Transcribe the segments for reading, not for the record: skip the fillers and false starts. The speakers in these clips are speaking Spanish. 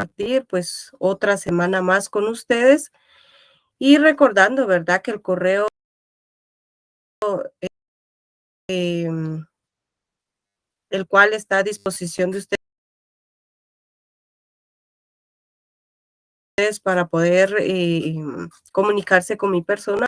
compartir pues otra semana más con ustedes y recordando, ¿verdad? Que el correo em, el cual está a disposición de ustedes para poder comunicarse con mi persona,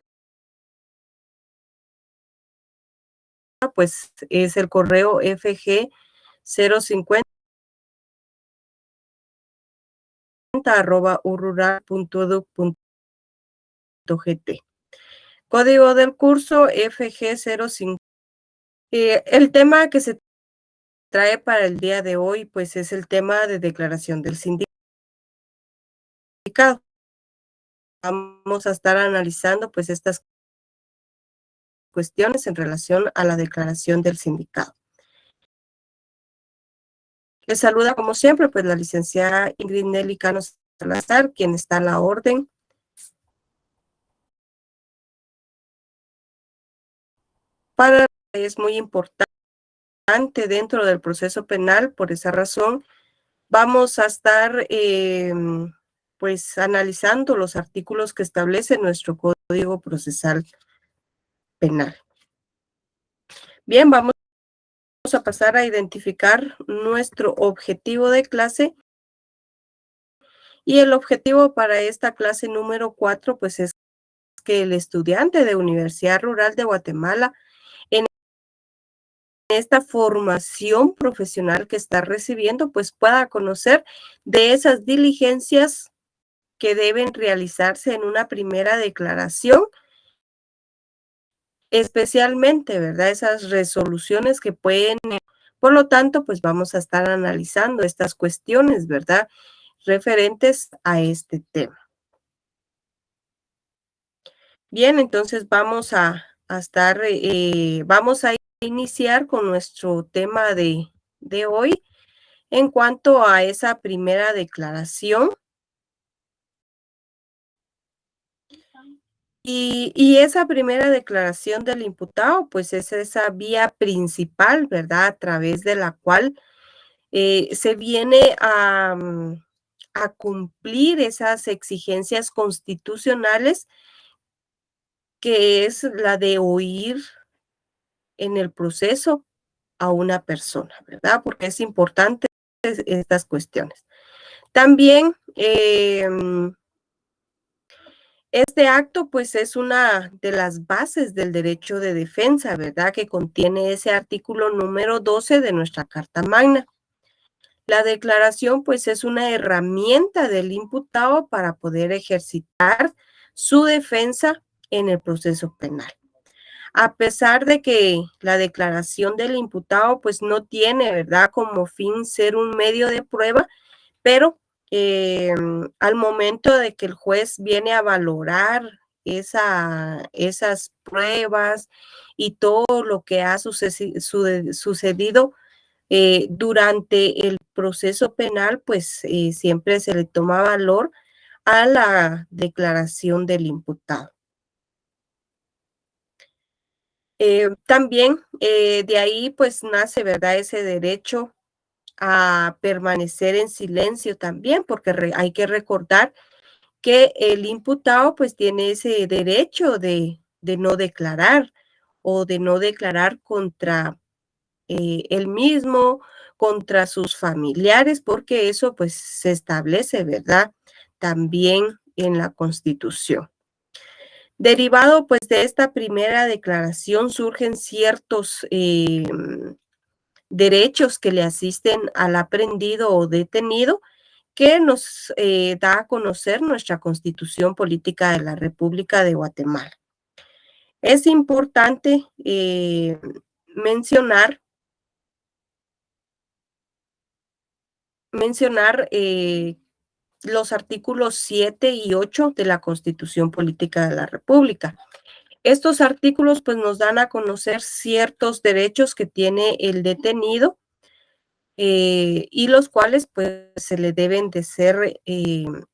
pues es el correo fg050@urural.edu.gt. Código del curso FG05. El tema que se trae para el día de hoy, pues es el tema de declaración del sindicato. Vamos a estar analizando pues estas cuestiones en relación a la declaración del sindicato. Les saluda como siempre pues la licenciada Ingrid Nelly Cano Salazar, quien está a la orden. Para es muy importante dentro del proceso penal, por esa razón vamos a estar pues analizando los artículos que establece nuestro Código Procesal Penal. Bien, vamos a pasar a identificar nuestro objetivo de clase. Y el objetivo para esta clase número 4, pues es que el estudiante de Universidad Rural de Guatemala, en esta formación profesional que está recibiendo, pues pueda conocer de esas diligencias que deben realizarse en una primera declaración, especialmente, ¿verdad? Esas resoluciones que pueden, por lo tanto, pues vamos a estar analizando estas cuestiones, ¿verdad? Referentes a este tema. Bien, entonces vamos a iniciar con nuestro tema de hoy en cuanto a esa primera declaración. Y esa primera declaración del imputado, pues es esa vía principal, ¿verdad? A través de la cual se viene a cumplir esas exigencias constitucionales, que es la de oír en el proceso a una persona, ¿verdad? Porque es importante estas cuestiones. También este acto pues es una de las bases del derecho de defensa, ¿verdad? Que contiene ese artículo número 12 de nuestra Carta Magna. La declaración pues es una herramienta del imputado para poder ejercitar su defensa en el proceso penal. A pesar de que la declaración del imputado pues no tiene, ¿verdad?, como fin ser un medio de prueba, pero al momento de que el juez viene a valorar esas pruebas y todo lo que ha sucedido durante el proceso penal, pues siempre se le toma valor a la declaración del imputado. También de ahí pues nace, ¿verdad?, ese derecho a permanecer en silencio también, porque hay que recordar que el imputado pues tiene ese derecho de no declarar o de no declarar contra él mismo, contra sus familiares, porque eso pues se establece, ¿verdad?, también en la Constitución. Derivado pues de esta primera declaración surgen ciertos derechos que le asisten al aprendido o detenido, que nos da a conocer nuestra Constitución Política de la República de Guatemala. Es importante mencionar los artículos 7 y 8 de la Constitución Política de la República. Estos artículos pues nos dan a conocer ciertos derechos que tiene el detenido y los cuales pues se le deben de ser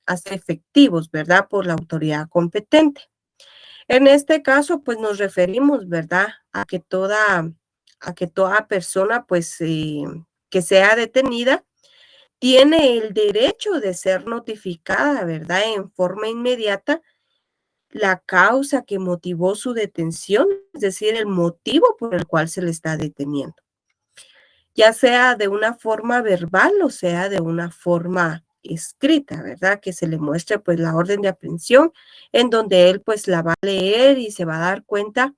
hacer efectivos, ¿verdad?, por la autoridad competente. En este caso pues nos referimos, ¿verdad?, a que toda persona pues que sea detenida tiene el derecho de ser notificada, ¿verdad? En forma inmediata la causa que motivó su detención, es decir, el motivo por el cual se le está deteniendo, ya sea de una forma verbal o sea de una forma escrita, ¿verdad? Que se le muestre pues la orden de aprehensión en donde él pues la va a leer y se va a dar cuenta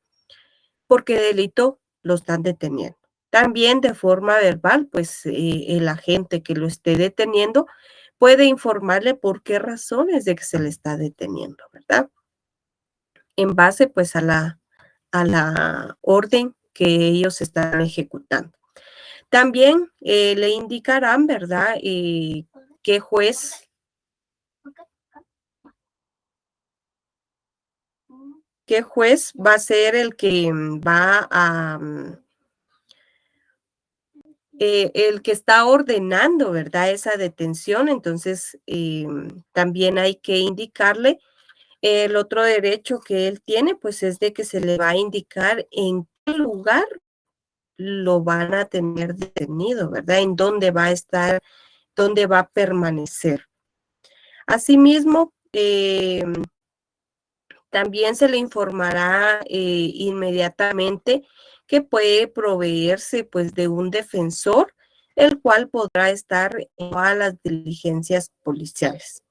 por qué delito lo están deteniendo. También de forma verbal, pues el agente que lo esté deteniendo puede informarle por qué razones de que se le está deteniendo, ¿verdad? En base pues a la orden que ellos están ejecutando. También le indicarán, ¿verdad? Qué juez va a ser el que va a, el que está ordenando, ¿verdad? Esa detención. Entonces, también hay que indicarle el otro derecho que él tiene, pues es de que se le va a indicar en qué lugar lo van a tener detenido, ¿verdad? En dónde va a estar, dónde va a permanecer. Asimismo, también se le informará inmediatamente que puede proveerse pues de un defensor, el cual podrá estar en todas las diligencias policiales.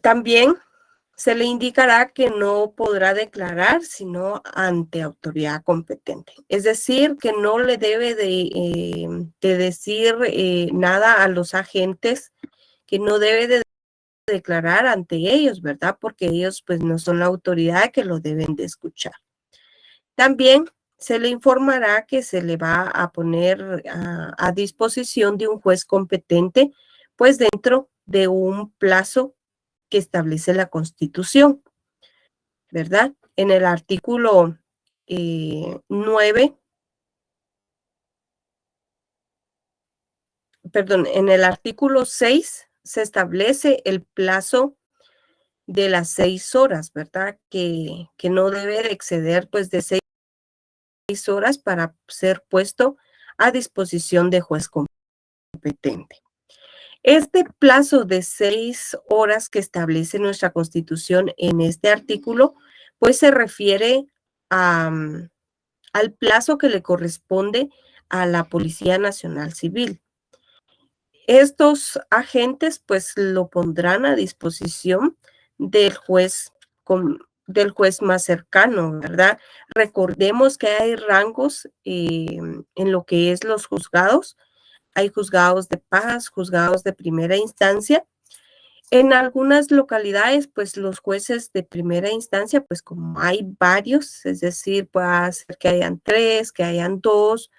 También se le indicará que no podrá declarar sino ante autoridad competente. Es decir, que no le debe de decir nada a los agentes, que no debe de declarar ante ellos, ¿verdad? Porque ellos pues no son la autoridad que lo deben de escuchar. También se le informará que se le va a poner a disposición de un juez competente, pues dentro de un plazo que establece la Constitución, ¿verdad? En el artículo 9, perdón, en el artículo 6 se establece el plazo de las 6 horas, ¿verdad? Que no debe de exceder pues de 6 horas para ser puesto a disposición de juez competente. Este plazo de 6 horas que establece nuestra Constitución en este artículo, pues se refiere a, al plazo que le corresponde a la Policía Nacional Civil. Estos agentes pues lo pondrán a disposición del juez, del juez más cercano, ¿verdad? Recordemos que hay rangos en lo que es los juzgados. Hay juzgados de paz, juzgados de primera instancia. En algunas localidades, pues los jueces de primera instancia, pues como hay varios, es decir, puede ser que hayan 3, que hayan 2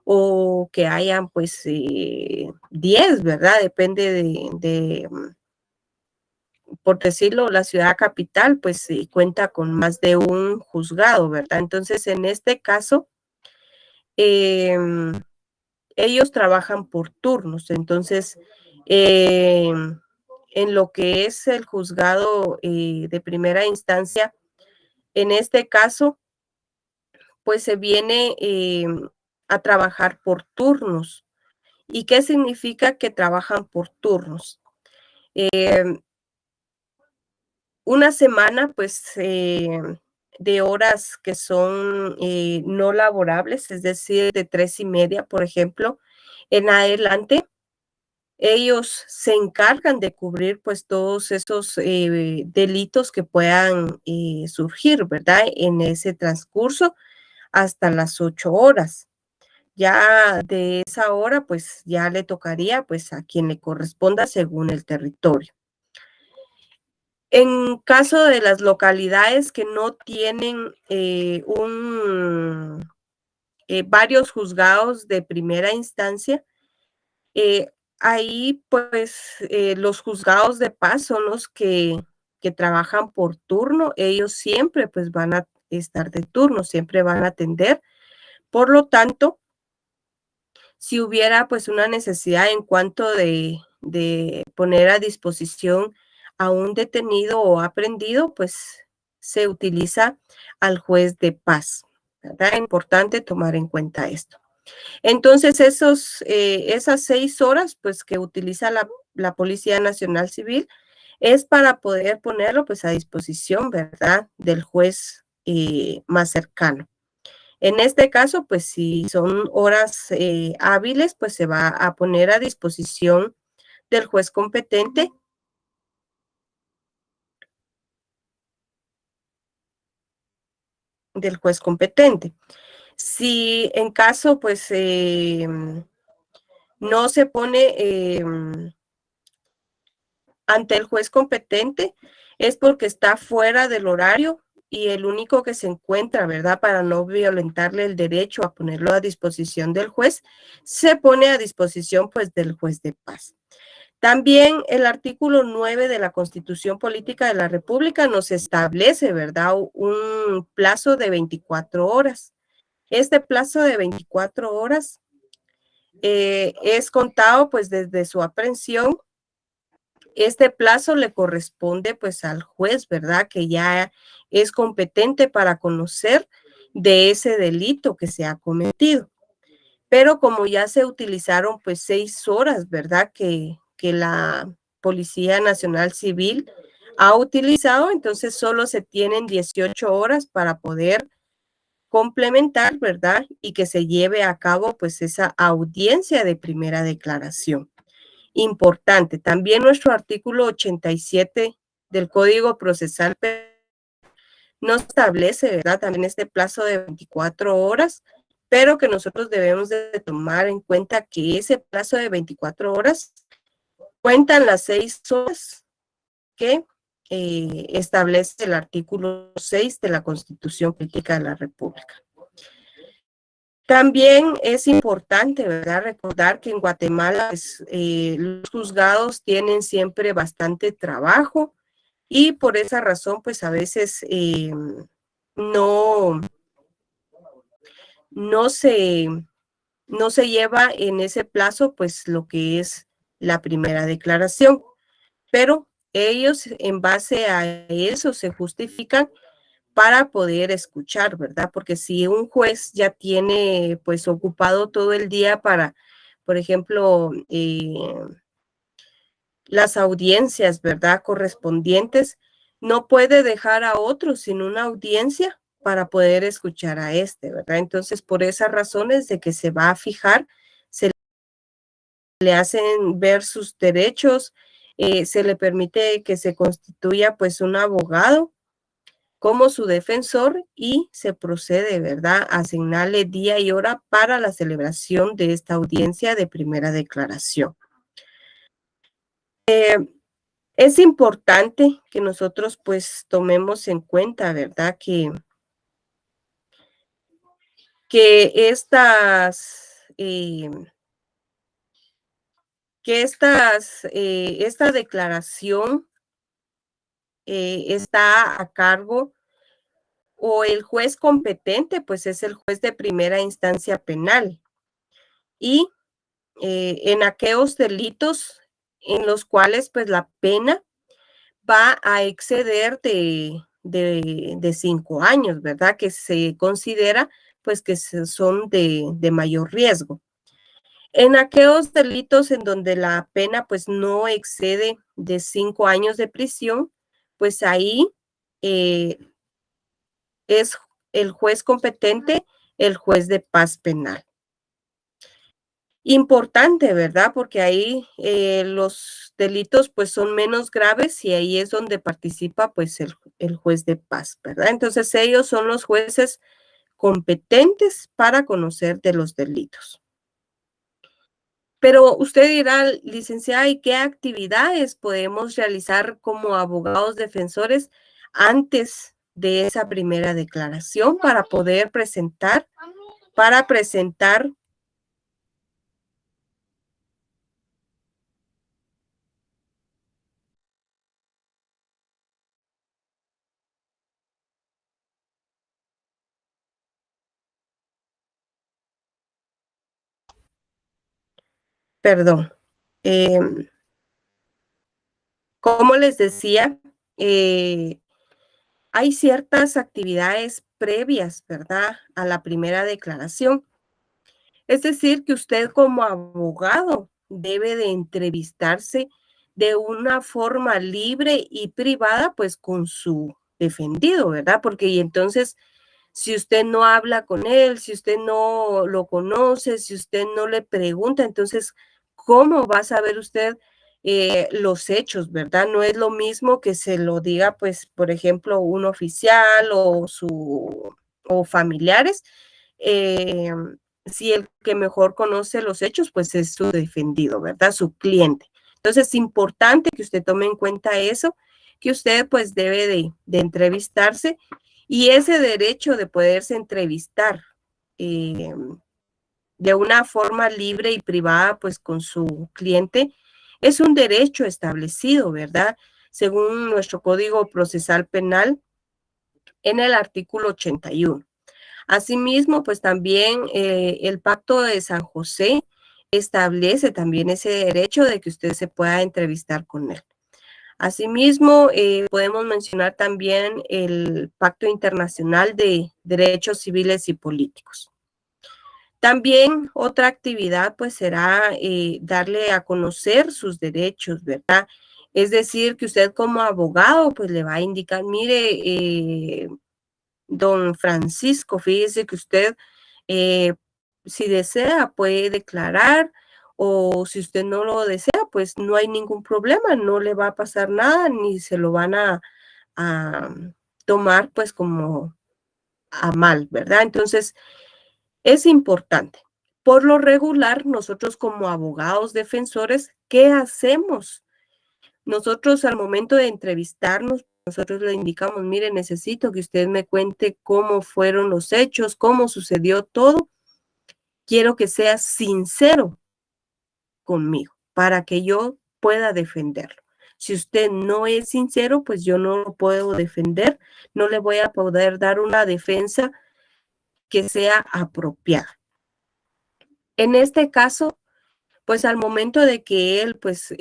o que hayan pues 10, ¿verdad? Depende por decirlo, la ciudad capital pues cuenta con más de un juzgado, ¿verdad? Entonces, en este caso, ellos trabajan por turnos, entonces, en lo que es el juzgado de primera instancia, en este caso, pues se viene a trabajar por turnos. ¿Y qué significa que trabajan por turnos? Una semana, pues, de horas que son no laborables, es decir, de 3:30, por ejemplo, en adelante, ellos se encargan de cubrir, pues, todos esos delitos que puedan surgir, ¿verdad? En ese transcurso hasta las 8 horas. Ya de esa hora, pues, ya le tocaría, pues, a quien le corresponda según el territorio. En caso de las localidades que no tienen varios juzgados de primera instancia, eh, ahí pues los juzgados de paz son los que trabajan por turno. Ellos siempre pues van a estar de turno, siempre van a atender. Por lo tanto, si hubiera pues una necesidad en cuanto de poner a disposición a un detenido o aprendido, pues se utiliza al juez de paz, ¿verdad? Es importante tomar en cuenta esto. Entonces, esas 6 horas, pues, que utiliza la Policía Nacional Civil, es para poder ponerlo, pues, a disposición, ¿verdad?, del juez, más cercano. En este caso, pues, si son horas, hábiles, pues, se va a poner a disposición del juez competente. Del juez competente. Si en caso, pues, no se pone, ante el juez competente, es porque está fuera del horario y el único que se encuentra, ¿verdad? Para no violentarle el derecho a ponerlo a disposición del juez, se pone a disposición, pues, del juez de paz. También el artículo 9 de la Constitución Política de la República nos establece, ¿verdad?, un plazo de 24 horas. Este plazo de 24 horas es contado, pues, desde su aprehensión. Este plazo le corresponde, pues, al juez, ¿verdad?, que ya es competente para conocer de ese delito que se ha cometido. Pero como ya se utilizaron, pues, 6 horas, ¿verdad?, que la Policía Nacional Civil ha utilizado, entonces solo se tienen 18 horas para poder complementar, ¿verdad? Y que se lleve a cabo, pues, esa audiencia de primera declaración. Importante, también nuestro artículo 87 del Código Procesal nos establece, ¿verdad?, también este plazo de 24 horas, pero que nosotros debemos de tomar en cuenta que ese plazo de 24 horas cuentan las 6 horas que establece el artículo 6 de la Constitución Política de la República. También es importante, ¿verdad?, recordar que en Guatemala, pues, los juzgados tienen siempre bastante trabajo y por esa razón, pues, a veces no, no se, no se lleva en ese plazo, pues, lo que es la primera declaración. Pero ellos, en base a eso, se justifican para poder escuchar, ¿verdad? Porque si un juez ya tiene, pues, ocupado todo el día para, por ejemplo, las audiencias, ¿verdad?, correspondientes, no puede dejar a otros sin una audiencia para poder escuchar a este, ¿verdad? Entonces, por esas razones de que se va a fijar, se le hacen ver sus derechos, se le permite que se constituya, pues, un abogado como su defensor y se procede, ¿verdad?, a asignarle día y hora para la celebración de esta audiencia de primera declaración. Es importante que nosotros, pues, tomemos en cuenta, ¿verdad?, que esta declaración está a cargo o el juez competente, pues, es el juez de primera instancia penal. Y en aquellos delitos en los cuales, pues, la pena va a exceder de 5 años, ¿verdad? Que se considera, pues, que son de mayor riesgo. En aquellos delitos en donde la pena, pues, no excede de 5 años de prisión, pues, ahí, eh, es el juez competente, el juez de paz penal. Importante, ¿verdad? Porque ahí, los delitos, pues, son menos graves y ahí es donde participa, pues, el juez de paz, ¿verdad? Entonces, ellos son los jueces competentes para conocer de los delitos. Pero usted dirá, licenciada, ¿y qué actividades podemos realizar como abogados defensores antes de esa primera declaración para poder presentar, perdón, em, como les decía, eh, hay ciertas actividades previas, ¿verdad?, a la primera declaración. Es decir, que usted como abogado debe de entrevistarse de una forma libre y privada, pues con su defendido, ¿verdad? Porque y entonces, si usted no habla con él, si usted no lo conoce, si usted no le pregunta, entonces, ¿cómo va a saber usted los hechos, verdad? No es lo mismo que se lo diga, pues, por ejemplo, un oficial o familiares. eh, si el que mejor conoce los hechos, pues es su defendido, ¿verdad? Su cliente. Entonces, es importante que usted tome en cuenta eso, que usted pues debe de entrevistarse y ese derecho de poderse entrevistar eh, de una forma libre y privada pues con su cliente es un derecho establecido, ¿verdad? Según nuestro Código Procesal Penal en el artículo 81. Asimismo, pues también el Pacto de San José establece también ese derecho de que usted se pueda entrevistar con él. Asimismo, podemos mencionar también el Pacto Internacional de Derechos Civiles y Políticos. También otra actividad pues será darle a conocer sus derechos, ¿verdad? Es decir, que usted como abogado pues le va a indicar, mire, don Francisco, fíjese que usted, eh, si desea, puede declarar o si usted no lo desea, pues no hay ningún problema, no le va a pasar nada ni se lo van a tomar pues como a mal, ¿verdad? Entonces, es importante. Por lo regular, nosotros como abogados defensores, ¿qué hacemos? Nosotros al momento de entrevistarnos, nosotros le indicamos, mire, necesito que usted me cuente cómo fueron los hechos, cómo sucedió todo. Quiero que sea sincero conmigo para que yo pueda defenderlo. Si usted no es sincero, pues yo no lo puedo defender, no le voy a poder dar una defensa que sea apropiada. En este caso, pues al momento de que él pues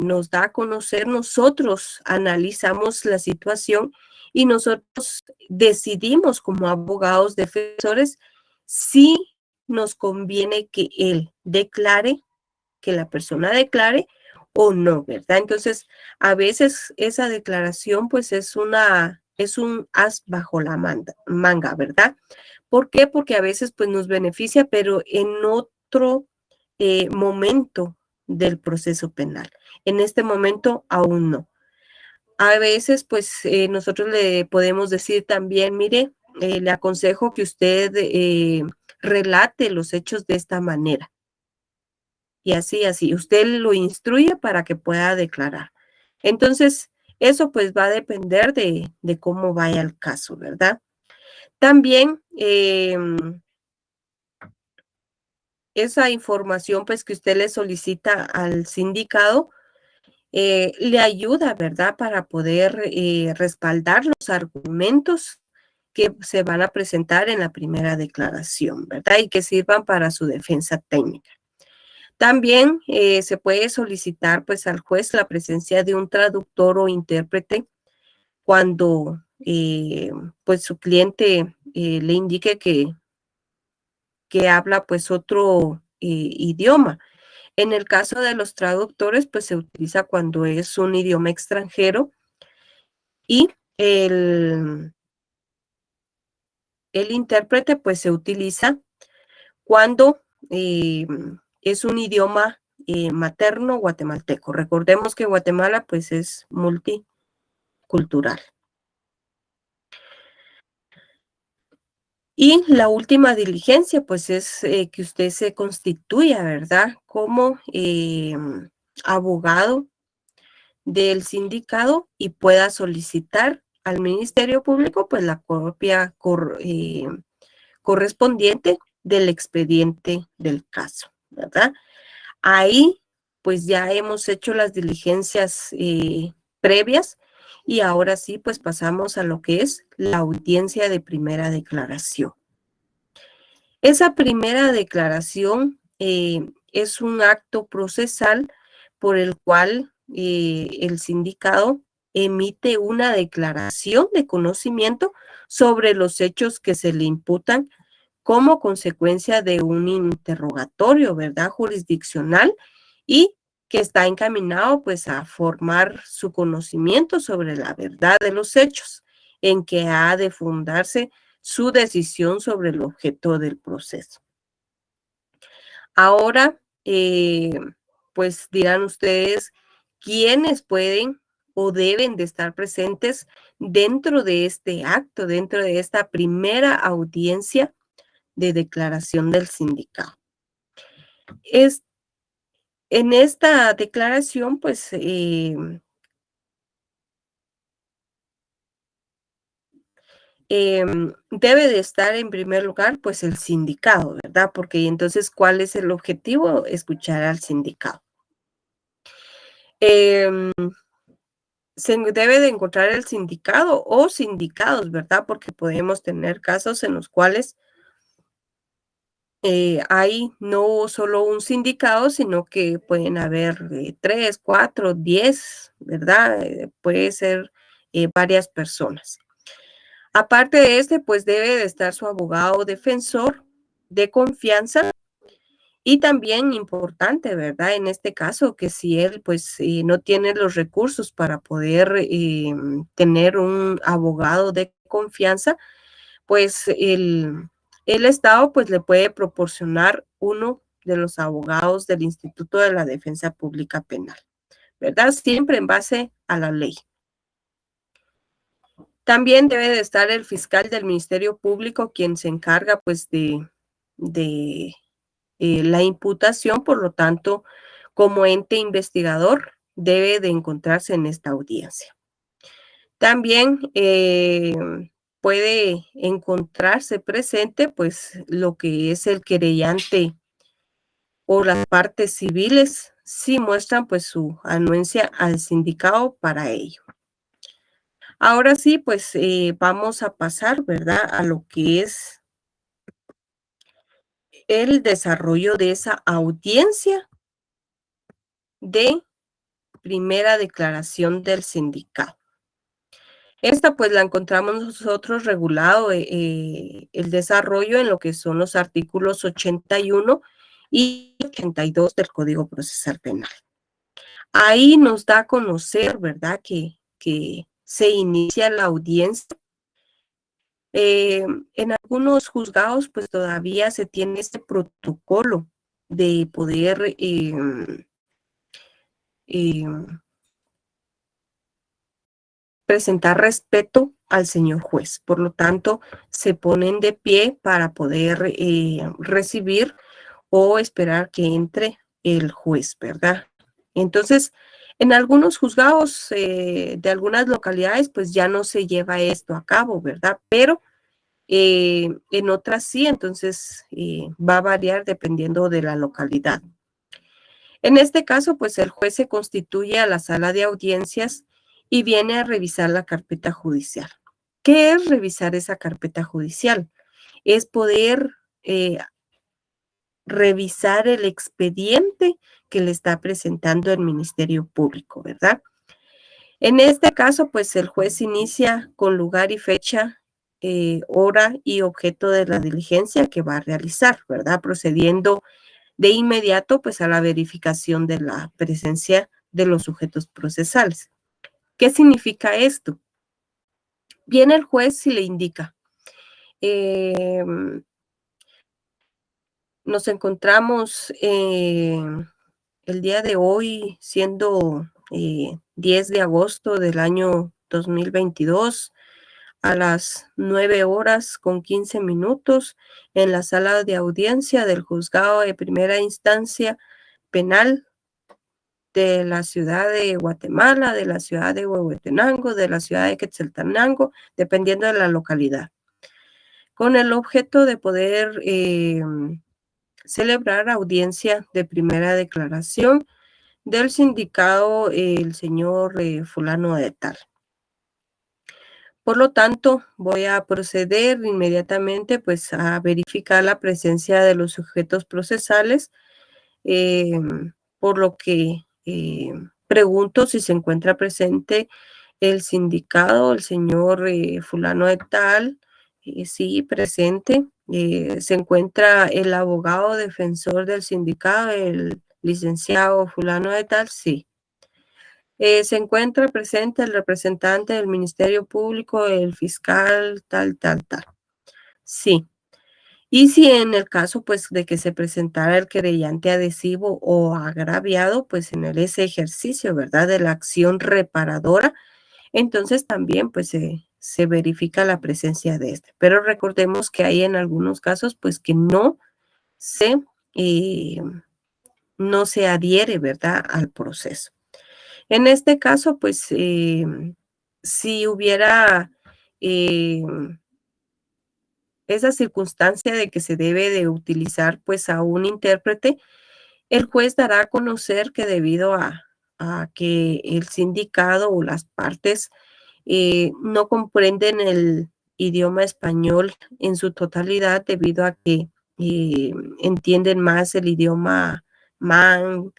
nos da a conocer, nosotros analizamos la situación y nosotros decidimos como abogados defensores si nos conviene que él declare, que la persona declare o no, ¿verdad? Entonces, a veces esa declaración pues es un as bajo la manga, ¿verdad? ¿Por qué? Porque a veces pues nos beneficia, pero en otro momento del proceso penal. En este momento aún no. A veces pues nosotros le podemos decir también, mire, le aconsejo que usted relate los hechos de esta manera. Y así, así, usted lo instruye para que pueda declarar. Entonces, eso pues va a depender de cómo vaya el caso, ¿verdad? También esa información pues que usted le solicita al sindicado le ayuda, ¿verdad? Para poder respaldar los argumentos que se van a presentar en la primera declaración, ¿verdad? Y que sirvan para su defensa técnica. También se puede solicitar pues al juez la presencia de un traductor o intérprete cuando pues su cliente le indique que habla pues otro idioma. En el caso de los traductores, pues se utiliza cuando es un idioma extranjero y el intérprete pues se utiliza cuando es un idioma materno guatemalteco. Recordemos que Guatemala pues es multicultural. Y la última diligencia pues es que usted se constituya, ¿verdad? Como abogado del sindicato y pueda solicitar al Ministerio Público pues la copia correspondiente del expediente del caso, ¿verdad? Ahí pues ya hemos hecho las diligencias previas y ahora sí pues pasamos a lo que es la audiencia de primera declaración. Esa primera declaración es un acto procesal por el cual el sindicato emite una declaración de conocimiento sobre los hechos que se le imputan como consecuencia de un interrogatorio, ¿verdad? Jurisdiccional y que está encaminado pues a formar su conocimiento sobre la verdad de los hechos en que ha de fundarse su decisión sobre el objeto del proceso. Ahora, pues dirán ustedes, ¿quiénes pueden o deben de estar presentes dentro de este acto, dentro de esta primera audiencia de declaración del sindicato? En esta declaración, pues, debe de estar en primer lugar, pues, el sindicado, ¿verdad? Porque entonces, ¿cuál es el objetivo? Escuchar al sindicado. Em, Se debe de encontrar el sindicado o sindicados, ¿verdad? Porque podemos tener casos en los cuales hay no solo un sindicado, sino que pueden haber 3, 4, 10, ¿verdad? Puede ser varias personas. Aparte de este, pues debe de estar su abogado defensor de confianza y también importante, ¿verdad? En este caso, que si él pues no tiene los recursos para poder tener un abogado de confianza, pues el Estado pues le puede proporcionar uno de los abogados del Instituto de la Defensa Pública Penal, ¿verdad? Siempre en base a la ley. También debe de estar el fiscal del Ministerio Público, quien se encarga pues de la imputación, por lo tanto, como ente investigador, debe de encontrarse en esta audiencia. También puede encontrarse presente, pues, lo que es el querellante o las partes civiles, si muestran, pues, su anuencia al sindicato para ello. Ahora sí, pues, vamos a pasar, ¿verdad?, a lo que es el desarrollo de esa audiencia de primera declaración del sindicato. Esta pues la encontramos nosotros regulado el desarrollo en lo que son los artículos 81 y 82 del Código Procesal Penal. Ahí nos da a conocer, ¿verdad?, que se inicia la audiencia. En algunos juzgados pues todavía se tiene este protocolo de poder presentar respeto al señor juez. Por lo tanto, se ponen de pie para poder recibir o esperar que entre el juez, ¿verdad? Entonces, en algunos juzgados de algunas localidades, pues ya no se lleva esto a cabo, ¿verdad? Pero en otras sí, entonces va a variar dependiendo de la localidad. En este caso, pues el juez se constituye a la sala de audiencias y viene a revisar la carpeta judicial. ¿Qué es revisar esa carpeta judicial? Es poder revisar el expediente que le está presentando el Ministerio Público, ¿verdad? En este caso, pues el juez inicia con lugar y fecha, hora y objeto de la diligencia que va a realizar, ¿verdad? Procediendo de inmediato, pues a la verificación de la presencia de los sujetos procesales. ¿Qué significa esto? Viene el juez y le indica, nos encontramos el día de hoy, siendo 10 de agosto del año 2022, a las 9:15 en la sala de audiencia del juzgado de primera instancia penal de la ciudad de Guatemala, de la ciudad de Huehuetenango, de la ciudad de Quetzaltenango, dependiendo de la localidad, con el objeto de poder celebrar audiencia de primera declaración del sindicado el señor fulano de tal. Por lo tanto, voy a proceder inmediatamente pues a verificar la presencia de los sujetos procesales, por lo que pregunto si se encuentra presente el sindicado, el señor fulano de tal, Sí, presente. Se encuentra el abogado defensor del sindicato, el licenciado fulano de tal, sí. Se encuentra presente el representante del Ministerio Público, el fiscal, tal, tal, tal. Sí. Y si en el caso, pues, de que se presentara el querellante adhesivo o agraviado, pues, en ese ejercicio, ¿verdad?, de la acción reparadora, entonces también, pues, se verifica la presencia de este. Pero recordemos que hay en algunos casos, pues, que se, eh, no se adhiere, ¿verdad?, al proceso. En este caso, pues, si hubiera, esa circunstancia de que se debe de utilizar, pues, a un intérprete, el juez dará a conocer que debido a que el sindicado o las partes, no comprenden el idioma español en su totalidad, debido a que, entienden más el idioma man,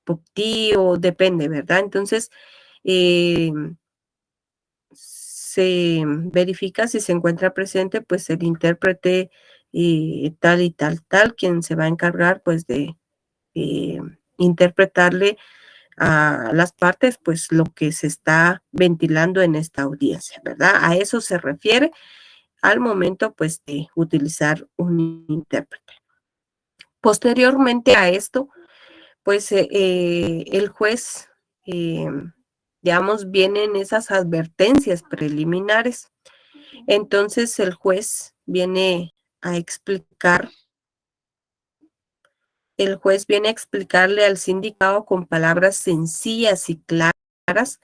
poptí o depende, ¿verdad? Entonces, se verifica si se encuentra presente, pues, el intérprete, tal y tal, tal, quien se va a encargar, pues, de, eh, interpretarle a las partes, pues, lo que se está ventilando en esta audiencia, ¿verdad? A eso se refiere al momento, pues, de utilizar un intérprete. Posteriormente a esto, pues, el juez, digamos, vienen esas advertencias preliminares. Entonces, el juez viene a explicarle al sindicado con palabras sencillas y claras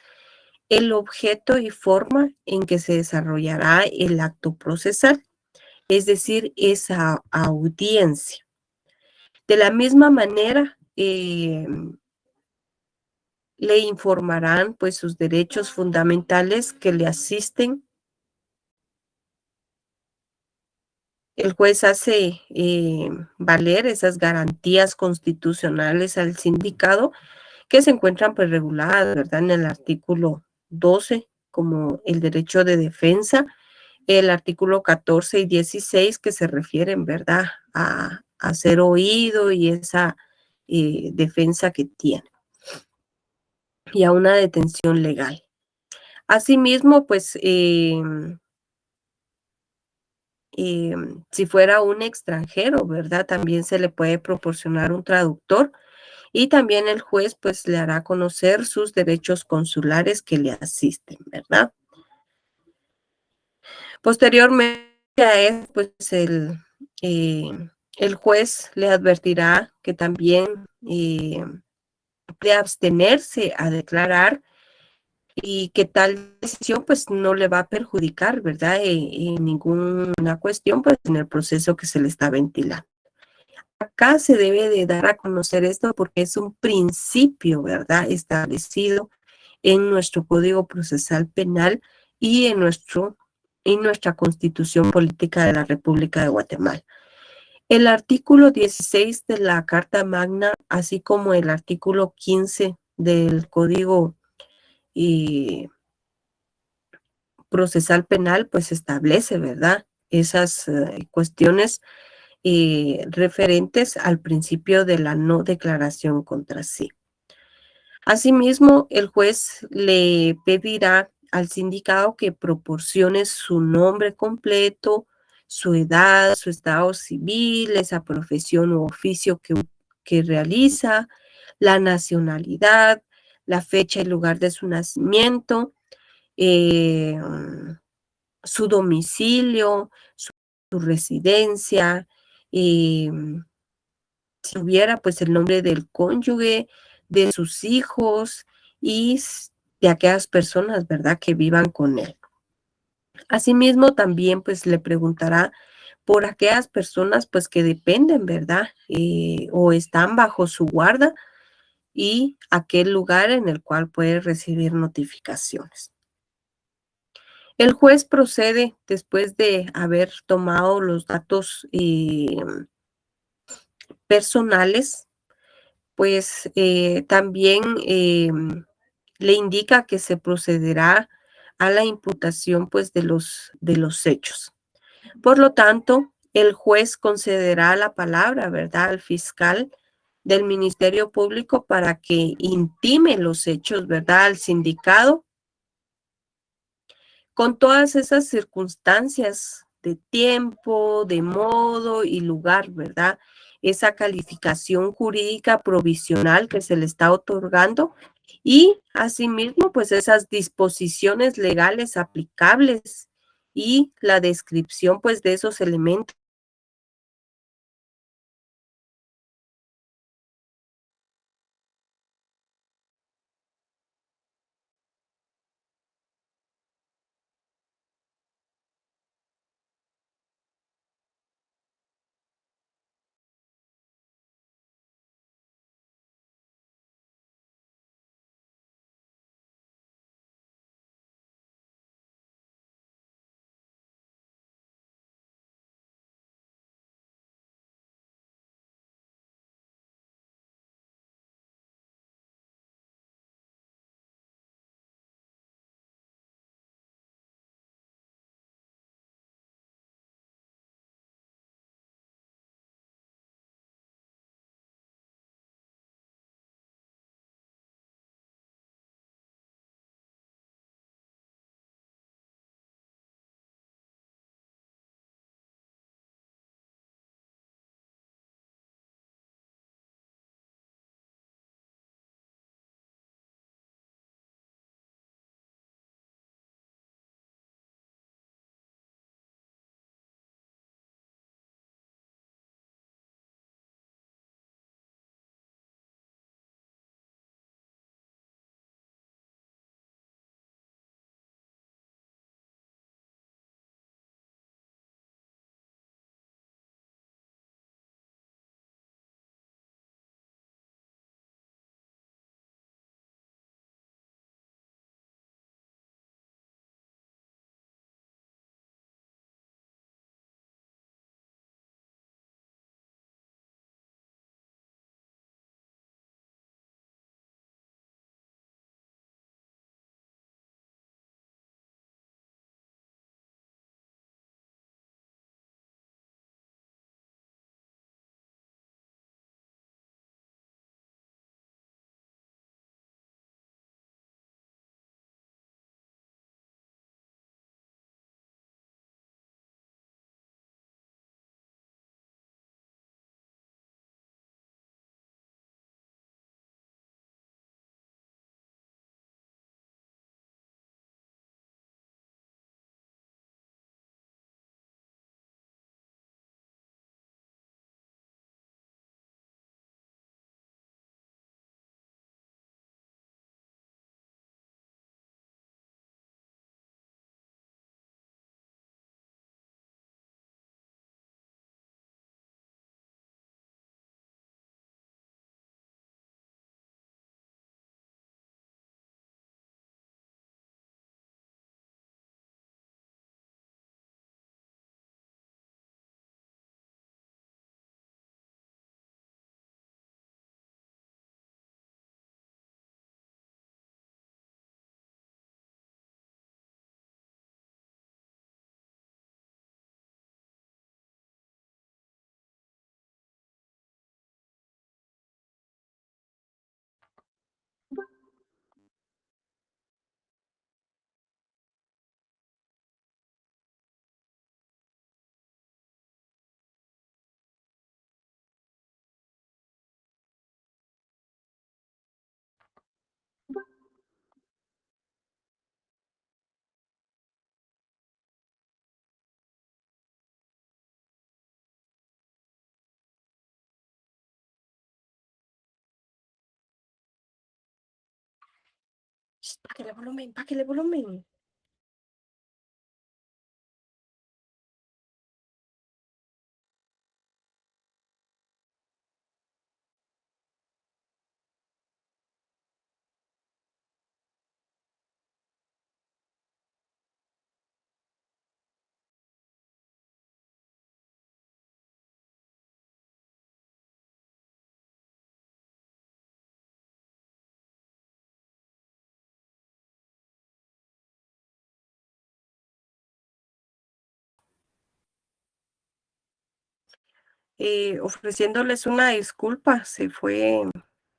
el objeto y forma en que se desarrollará el acto procesal, es decir, esa audiencia. De la misma manera, le informarán, pues, sus derechos fundamentales que le asisten. El juez hace, valer esas garantías constitucionales al sindicado que se encuentran, pues, reguladas, ¿verdad?, en el artículo 12, como el derecho de defensa, el artículo 14 y 16, que se refieren, ¿verdad?, a ser oído y esa, defensa que tiene, y a una detención legal. Asimismo, pues, si fuera un extranjero, ¿verdad?, también se le puede proporcionar un traductor, y también el juez, pues, le hará conocer sus derechos consulares que le asisten, ¿verdad? Posteriormente a eso, pues, eh, el juez le advertirá que también, de abstenerse a declarar y que tal decisión, pues, no le va a perjudicar, ¿verdad?, en ninguna cuestión, pues, en el proceso que se le está ventilando. Acá se debe de dar a conocer esto porque es un principio, ¿verdad?, establecido en nuestro Código Procesal Penal y en nuestra Constitución Política de la República de Guatemala. El artículo 16 de la Carta Magna, así como el artículo 15 del Código Procesal Penal, pues establece, ¿verdad?, esas cuestiones referentes al principio de la no declaración contra sí. Asimismo, el juez le pedirá al sindicado que proporcione su nombre completo, su edad, su estado civil, esa profesión u oficio que realiza, la nacionalidad, la fecha y lugar de su nacimiento, eh, su domicilio, su residencia, si hubiera, pues, el nombre del cónyuge, de sus hijos y de aquellas personas, ¿verdad?, que vivan con él. Asimismo, también, pues, le preguntará por aquellas personas, pues, que dependen, ¿verdad?, o están bajo su guarda y aquel lugar en el cual puede recibir notificaciones. El juez procede, después de haber tomado los datos, personales, pues, también, le indica que se procederá a la imputación pues de los hechos. Por lo tanto, el juez concederá la palabra, ¿verdad?, al fiscal del Ministerio Público para que intime los hechos, ¿verdad?, al sindicado con todas esas circunstancias de tiempo, de modo y lugar, ¿verdad? Esa calificación jurídica provisional que se le está otorgando y asimismo, pues esas disposiciones legales aplicables y la descripción, pues, de esos elementos. Bájale volumen. ofreciéndoles una disculpa, se fue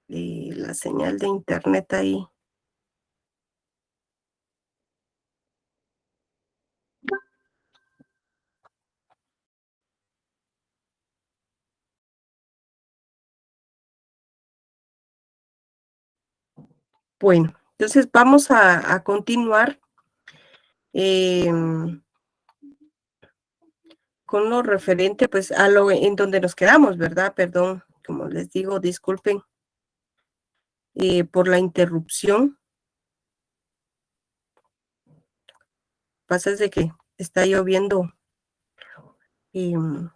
la señal de internet ahí. Bueno, entonces vamos a continuar em, con lo referente, pues, a lo en donde nos quedamos, ¿verdad? Perdón, como les digo, disculpen por la interrupción. Pasa es de que está lloviendo em,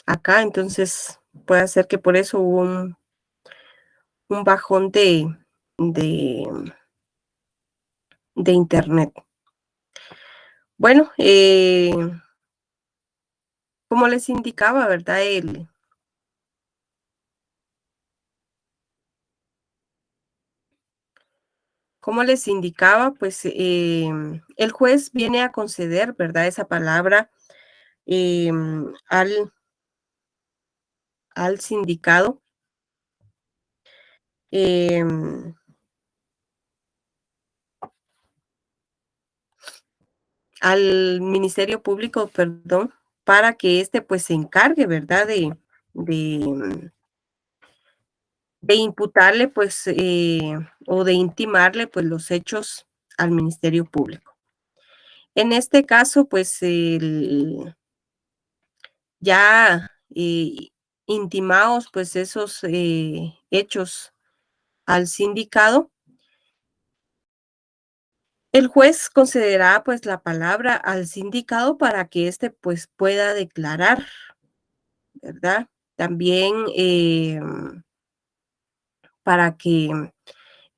acá, entonces puede ser que por eso hubo un bajón de, de internet. Bueno, como les indicaba, ¿verdad? Como les indicaba, pues el juez viene a conceder, ¿verdad? Esa palabra al sindicado. em, Al Ministerio Público, perdón, para que éste, pues, se encargue, ¿verdad?, de de imputarle, pues, o de intimarle, pues, los hechos al Ministerio Público. En este caso, pues, ya, intimados, pues, esos, hechos al sindicado, el juez concederá, pues, la palabra al sindicado para que éste, pues, pueda declarar, ¿verdad? También, para que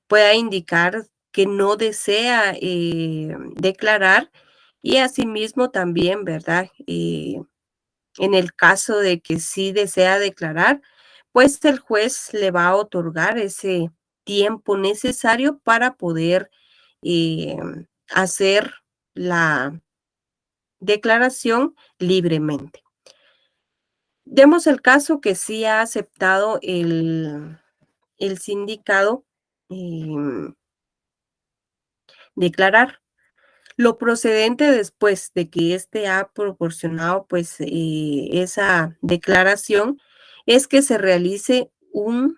pueda indicar que no desea, declarar y asimismo también, ¿verdad? En el caso de que sí desea declarar, pues el juez le va a otorgar ese tiempo necesario para poder, hacer la declaración libremente. Demos el caso que sí ha aceptado el sindicado, em, declarar. Lo procedente después de que éste ha proporcionado, pues, esa declaración, es que se realice un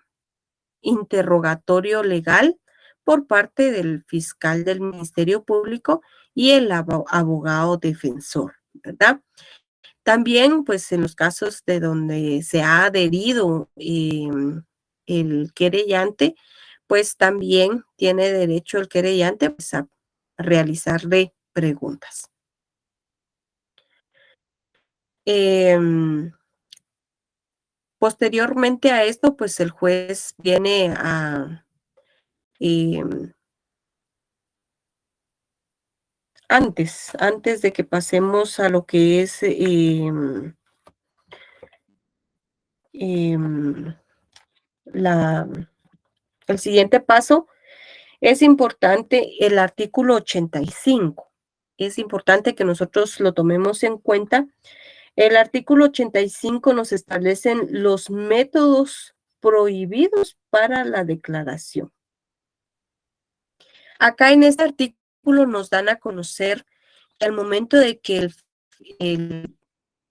interrogatorio legal por parte del fiscal del Ministerio Público y el abogado defensor, ¿verdad? También, pues, en los casos de donde se ha adherido, el querellante, pues, también tiene derecho el querellante, pues, a realizarle preguntas. Em, Posteriormente a esto, pues, el juez viene a, em, antes de que pasemos a lo que es, em, la el siguiente paso. Es importante el artículo 85. Es importante que nosotros lo tomemos en cuenta. El artículo 85 nos establecen los métodos prohibidos para la declaración. Acá en este artículo nos dan a conocer que al momento de que el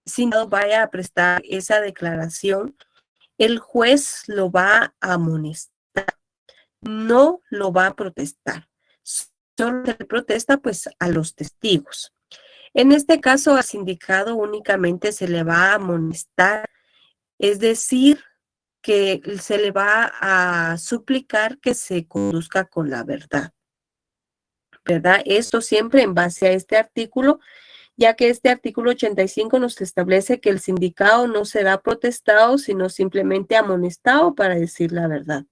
sindicado vaya a prestar esa declaración, el juez lo va a amonestar, no lo va a protestar. Solo se protesta pues a los testigos. En este caso, al sindicado únicamente se le va a amonestar, es decir, que se le va a suplicar que se conduzca con la verdad, ¿verdad? Esto siempre en base a este artículo, ya que este artículo 85 nos establece que el sindicado no será protestado, sino simplemente amonestado para decir la verdad.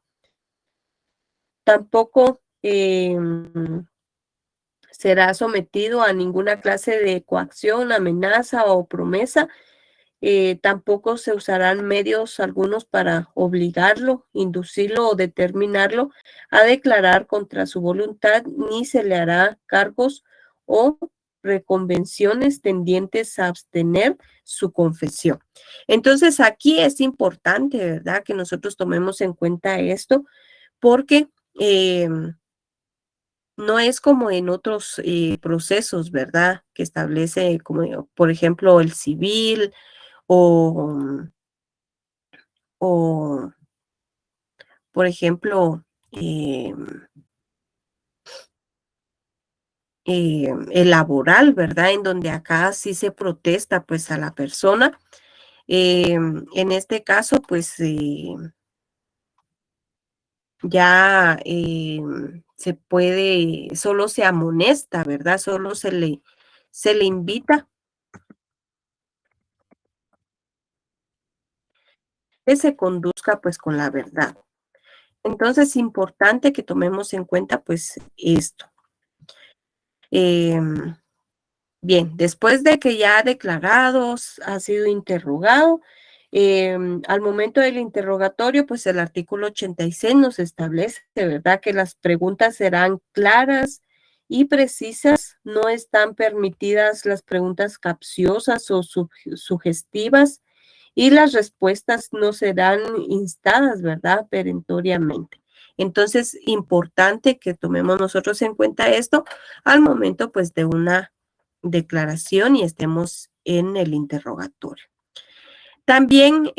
Tampoco será sometido a ninguna clase de coacción, amenaza o promesa. Tampoco se usarán medios algunos para obligarlo, inducirlo o determinarlo a declarar contra su voluntad, ni se le hará cargos o preconvenciones tendientes a abstener su confesión. Entonces, aquí es importante, ¿verdad?, que nosotros tomemos en cuenta esto, porque no es como en otros procesos, ¿verdad?, que establece, como por ejemplo el civil o, o por ejemplo, el laboral, ¿verdad?, en donde acá sí se protesta pues a la persona. En este caso, pues ya se puede, solo se amonesta, ¿verdad? Solo se le invita que se conduzca pues con la verdad. Entonces, es importante que tomemos en cuenta pues esto. Bien, después de que ya ha declarado, ha sido interrogado, al momento del interrogatorio, pues el artículo 86 nos establece, ¿verdad?, que las preguntas serán claras y precisas, no están permitidas las preguntas capciosas o sugestivas y las respuestas no serán instadas, ¿verdad?, perentoriamente. Entonces, importante que tomemos nosotros en cuenta esto al momento, pues, de una declaración y estemos en el interrogatorio. También,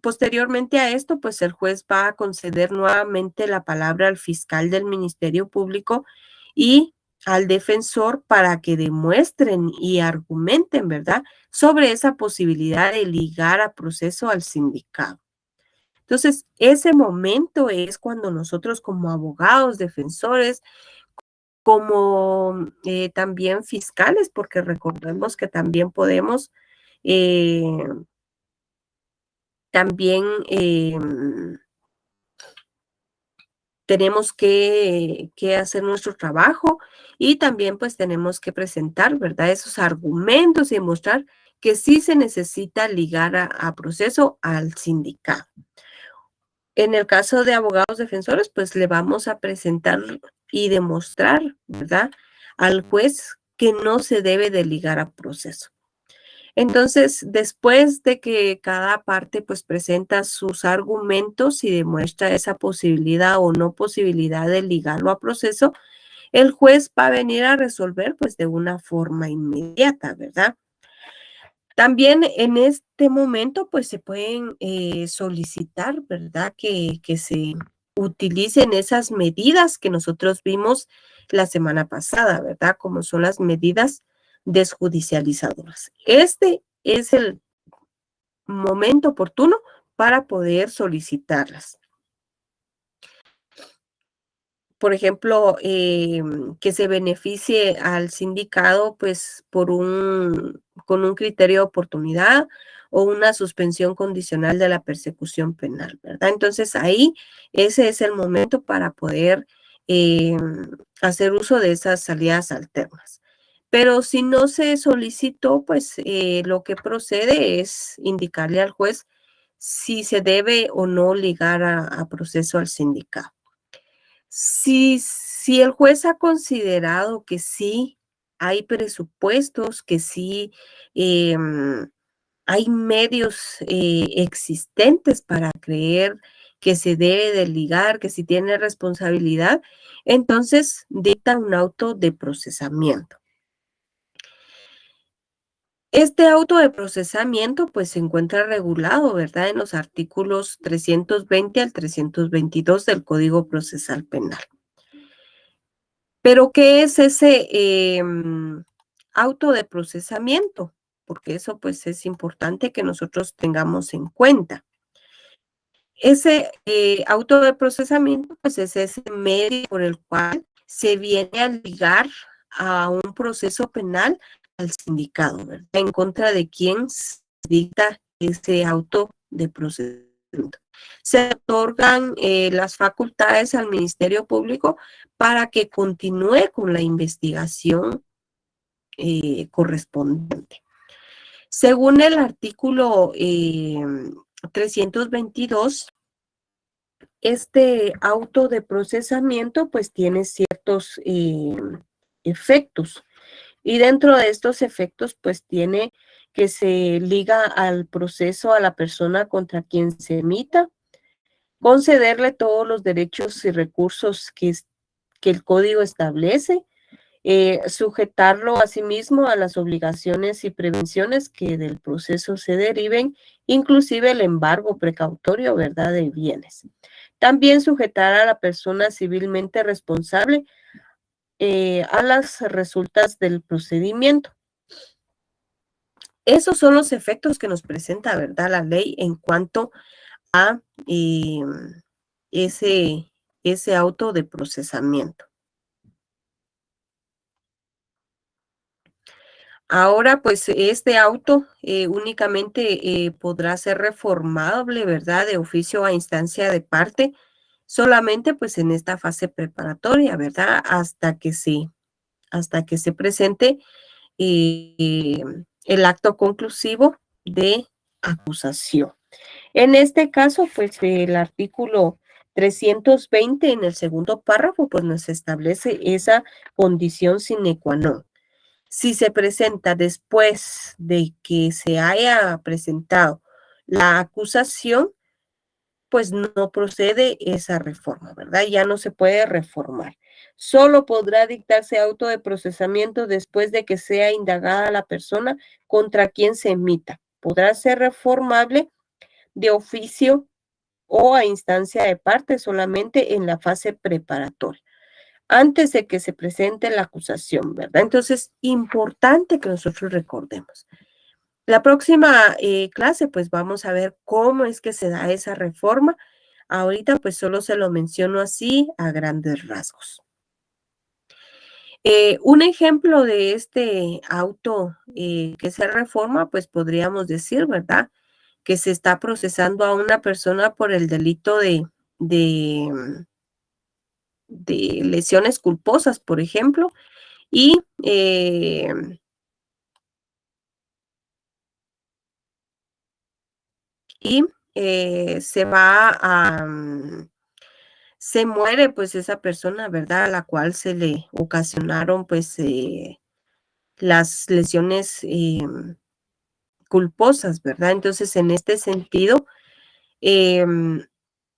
posteriormente a esto, pues el juez va a conceder nuevamente la palabra al fiscal del Ministerio Público y al defensor para que demuestren y argumenten, ¿verdad?, sobre esa posibilidad de ligar a proceso al sindicado. Entonces, ese momento es cuando nosotros como abogados, defensores, como también fiscales, porque recordemos que también podemos eh, también tenemos que hacer nuestro trabajo y también pues tenemos que presentar, ¿verdad?, esos argumentos y demostrar que sí se necesita ligar a proceso al sindicato. En el caso de abogados defensores, pues le vamos a presentar y demostrar, ¿verdad?, al juez que no se debe de ligar a proceso. Entonces, después de que cada parte pues presenta sus argumentos y demuestra esa posibilidad o no posibilidad de ligarlo a proceso, el juez va a venir a resolver pues de una forma inmediata, ¿verdad? También en este momento pues se pueden solicitar, ¿verdad?, que se utilicen esas medidas que nosotros vimos la semana pasada, ¿verdad?, como son las medidas desjudicializadoras. Este es el momento oportuno para poder solicitarlas. Por ejemplo, que se beneficie al sindicado, pues, con un criterio de oportunidad o una suspensión condicional de la persecución penal, ¿verdad? Entonces, ahí ese es el momento para poder hacer uso de esas salidas alternas. Pero si no se solicitó, pues, lo que procede es indicarle al juez si se debe o no ligar a proceso al sindicato. Si el juez ha considerado que sí hay presupuestos, que sí hay medios existentes para creer que se debe de ligar, que si tiene responsabilidad, entonces dicta un auto de procesamiento. Este auto de procesamiento, pues, se encuentra regulado, ¿verdad?, en los artículos 320 al 322 del Código Procesal Penal. Pero, ¿qué es ese auto de procesamiento? Porque eso, pues, es importante que nosotros tengamos en cuenta. Ese auto de procesamiento, pues, es ese medio por el cual se viene a ligar a un proceso penal al sindicado, ¿verdad?, en contra de quien se dicta ese auto de procesamiento. Se otorgan las facultades al Ministerio Público para que continúe con la investigación correspondiente. Según el artículo 322, este auto de procesamiento pues tiene ciertos efectos. Y dentro de estos efectos, pues tiene que se liga al proceso a la persona contra quien se emita, concederle todos los derechos y recursos que el código establece, sujetarlo asimismo a las obligaciones y prevenciones que del proceso se deriven, inclusive el embargo precautorio, ¿verdad?, de bienes. También sujetar a la persona civilmente responsable a las resultas del procedimiento. Esos son los efectos que nos presenta, ¿verdad?, la ley en cuanto a ese auto de procesamiento. Ahora, pues este auto únicamente podrá ser reformable, ¿verdad?, de oficio a instancia de parte, solamente pues en esta fase preparatoria, ¿verdad?, hasta que se presente eh, el acto conclusivo de acusación. En este caso, pues el artículo 320 en el segundo párrafo, pues nos establece esa condición sine qua non. Si se presenta después de que se haya presentado la acusación, pues no procede esa reforma, ¿verdad? Ya no se puede reformar. Solo podrá dictarse auto de procesamiento después de que sea indagada la persona contra quien se emita. Podrá ser reformable de oficio o a instancia de parte solamente en la fase preparatoria, antes de que se presente la acusación, ¿verdad? Entonces, importante que nosotros recordemos. La próxima clase, pues vamos a ver cómo es que se da esa reforma. Ahorita, pues solo se lo menciono así a grandes rasgos. Un ejemplo de este auto que se reforma, pues podríamos decir, ¿verdad?, que se está procesando a una persona por el delito de, de lesiones culposas, por ejemplo, y y se va a, se muere pues esa persona, ¿verdad? A la cual se le ocasionaron pues las lesiones culposas, ¿verdad? Entonces, en este sentido, em,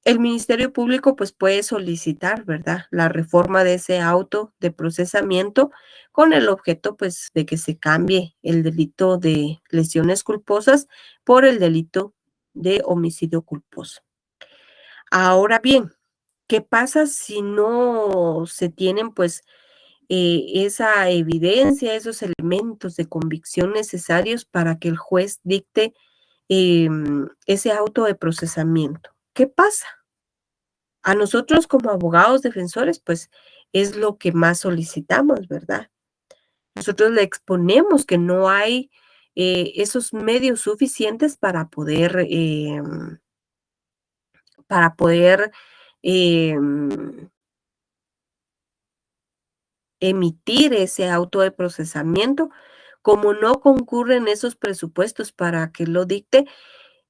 el Ministerio Público pues puede solicitar, ¿verdad?, la reforma de ese auto de procesamiento con el objeto pues de que se cambie el delito de lesiones culposas por el delito de homicidio culposo. Ahora bien, ¿qué pasa si no se tienen pues esa evidencia, esos elementos de convicción necesarios para que el juez dicte ese auto de procesamiento? ¿Qué pasa? A nosotros como abogados defensores, pues es lo que más solicitamos, ¿verdad? Nosotros le exponemos que no hay esos medios suficientes para poder em, emitir ese auto de procesamiento. Como no concurren esos presupuestos para que lo dicte,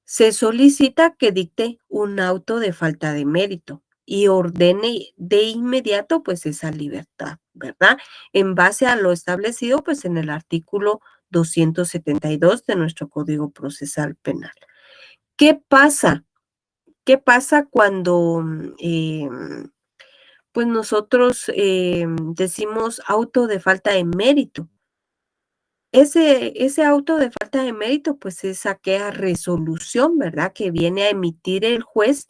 se solicita que dicte un auto de falta de mérito y ordene de inmediato pues esa libertad, ¿verdad? En base a lo establecido pues en el artículo 272 de nuestro Código Procesal Penal. ¿Qué pasa? ¿Qué pasa cuando pues nosotros decimos auto de falta de mérito? Ese auto de falta de mérito, pues es aquella resolución, ¿verdad?, que viene a emitir el juez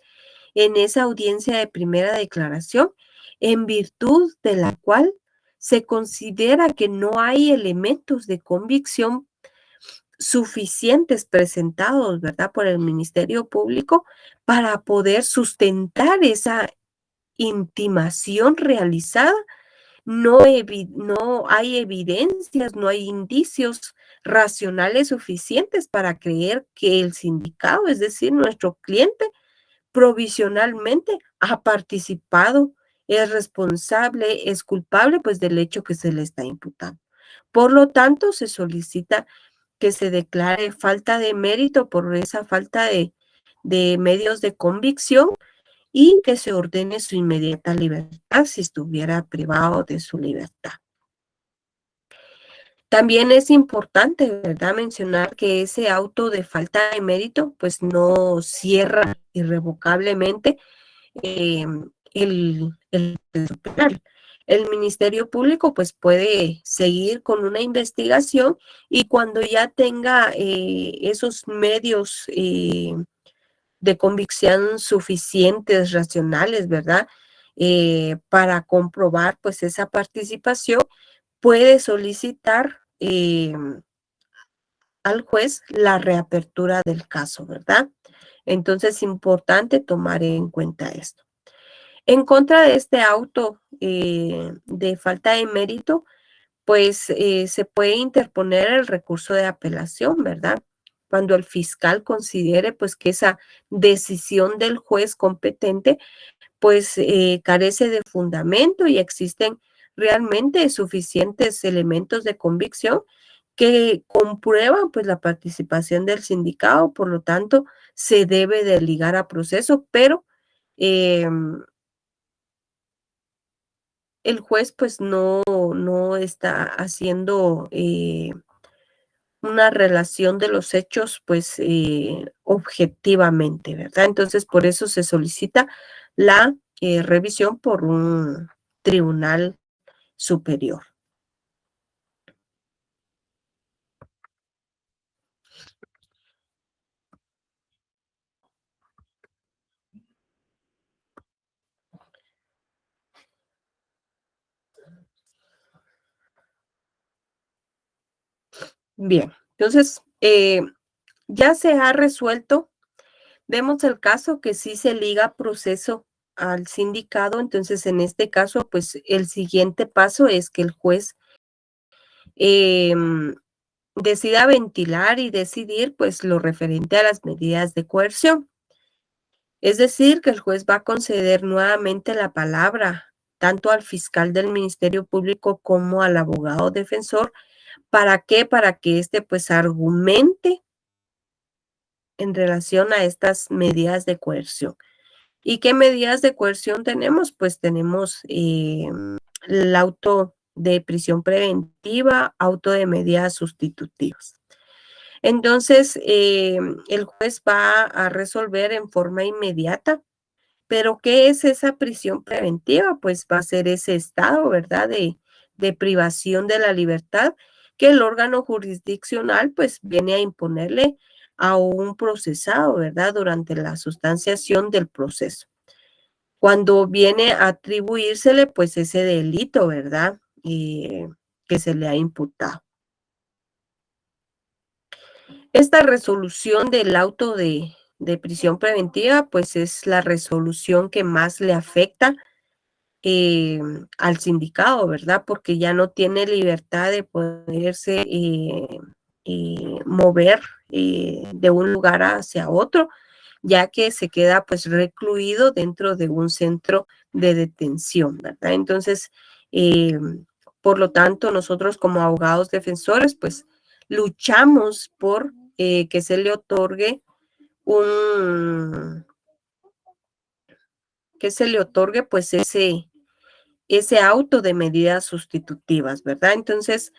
en esa audiencia de primera declaración, en virtud de la cual se considera que no hay elementos de convicción suficientes presentados, ¿verdad?, por el Ministerio Público para poder sustentar esa intimación realizada. No hay evidencias, no hay indicios racionales suficientes para creer que el sindicado, es decir, nuestro cliente, provisionalmente ha participado, es responsable, es culpable, pues, del hecho que se le está imputando. Por lo tanto, se solicita que se declare falta de mérito por esa falta de medios de convicción y que se ordene su inmediata libertad si estuviera privado de su libertad. También es importante, ¿verdad?, mencionar que ese auto de falta de mérito, pues no cierra irrevocablemente el proceso penal. El Ministerio Público pues puede seguir con una investigación y cuando ya tenga esos medios de convicción suficientes, racionales, ¿verdad? Para comprobar pues esa participación, puede solicitar al juez la reapertura del caso, ¿verdad? Entonces es importante tomar en cuenta esto. En contra de este auto de falta de mérito, pues se puede interponer el recurso de apelación, ¿verdad? Cuando el fiscal considere pues que esa decisión del juez competente pues carece de fundamento y existen realmente suficientes elementos de convicción que comprueban pues la participación del sindicado, por lo tanto se debe de ligar a proceso, pero eh, el juez pues no está haciendo una relación de los hechos pues objetivamente, ¿verdad? Entonces por eso se solicita la revisión por un tribunal superior. Bien, entonces ya se ha resuelto. Demos el caso que sí se liga proceso al sindicado, entonces en este caso, pues el siguiente paso es que el juez decida ventilar y decidir pues lo referente a las medidas de coerción. Es decir, que el juez va a conceder nuevamente la palabra tanto al fiscal del Ministerio Público como al abogado defensor. ¿Para qué? Para que éste pues argumente en relación a estas medidas de coerción. ¿Y qué medidas de coerción tenemos? Pues tenemos el auto de prisión preventiva, auto de medidas sustitutivas. Entonces, el juez va a resolver en forma inmediata. Pero, ¿qué es esa prisión preventiva? Pues va a ser ese estado, ¿verdad? De privación de la libertad que el órgano jurisdiccional pues viene a imponerle a un procesado, ¿verdad? Durante la sustanciación del proceso. Cuando viene a atribuírsele pues ese delito, ¿verdad? Que se le ha imputado. Esta resolución del auto de prisión preventiva pues es la resolución que más le afecta al sindicado, ¿verdad? Porque ya no tiene libertad de poderse mover de un lugar hacia otro, ya que se queda pues recluido dentro de un centro de detención, ¿verdad? Entonces, eh, por lo tanto, nosotros como abogados defensores, pues luchamos por que se le otorgue un, que se le otorgue pues ese auto de medidas sustitutivas, ¿verdad? Entonces,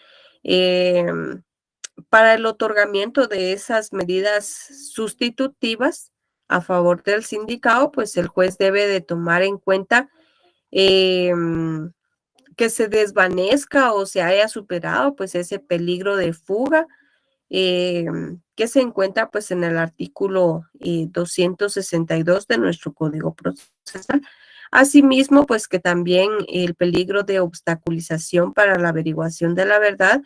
para el otorgamiento de esas medidas sustitutivas a favor del sindicado, pues el juez debe de tomar en cuenta que se desvanezca o se haya superado pues ese peligro de fuga que se encuentra pues en el artículo 262 de nuestro Código Procesal. Asimismo, pues que también el peligro de obstaculización para la averiguación de la verdad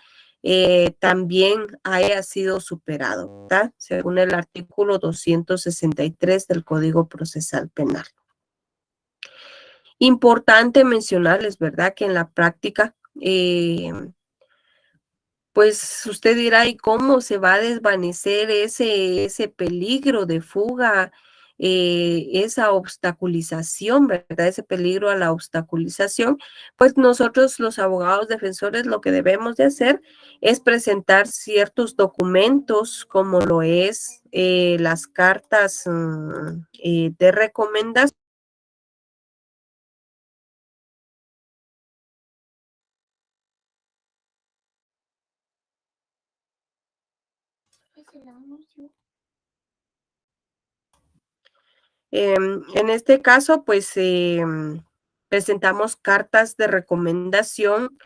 también haya sido superado, ¿verdad? Según el artículo 263 del Código Procesal Penal. Importante mencionarles, ¿verdad? Que en la práctica pues usted dirá, ¿y cómo se va a desvanecer ese peligro de fuga, esa obstaculización, ¿verdad? Ese peligro a la obstaculización. Pues nosotros los abogados defensores lo que debemos de hacer es presentar ciertos documentos como lo es las cartas de recomendación En este caso, pues presentamos cartas de recomendación,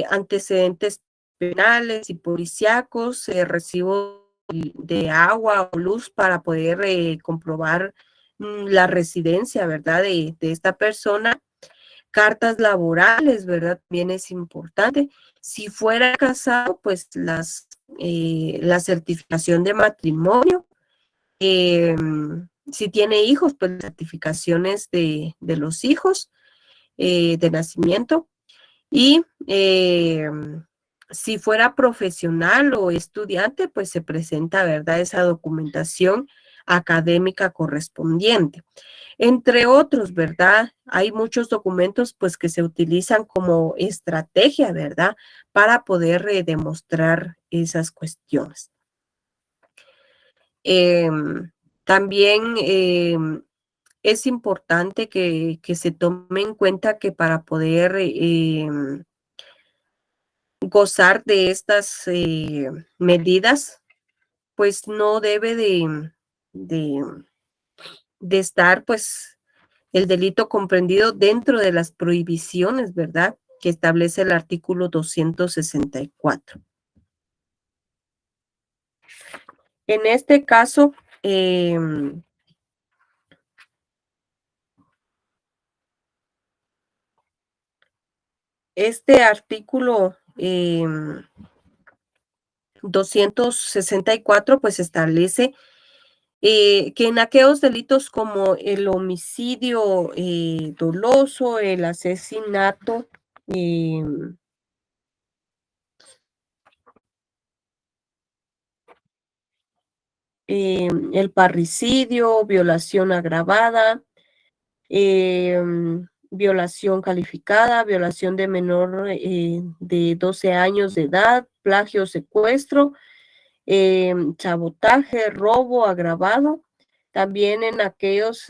antecedentes penales y policíacos, recibo de agua o luz para poder comprobar la residencia, ¿verdad? De esta persona. Cartas laborales, ¿verdad? También es importante. Si fuera casado, pues la certificación de matrimonio. Si tiene hijos, pues certificaciones de los hijos de nacimiento. Y si fuera profesional o estudiante, pues se presenta, ¿verdad? Esa documentación académica correspondiente. Entre otros, ¿verdad? Hay muchos documentos, pues, que se utilizan como estrategia, ¿verdad? Para poder demostrar esas cuestiones. También es importante que se tome en cuenta que para poder gozar de estas medidas, pues no debe de, de estar, pues, el delito comprendido dentro de las prohibiciones, ¿verdad? Que establece el artículo 264. En este caso, este artículo 264, pues establece que en aquellos delitos como el homicidio doloso, el asesinato, el parricidio, violación agravada, violación calificada, violación de menor de 12 años de edad, plagio, secuestro, sabotaje, robo agravado. También en aquellos,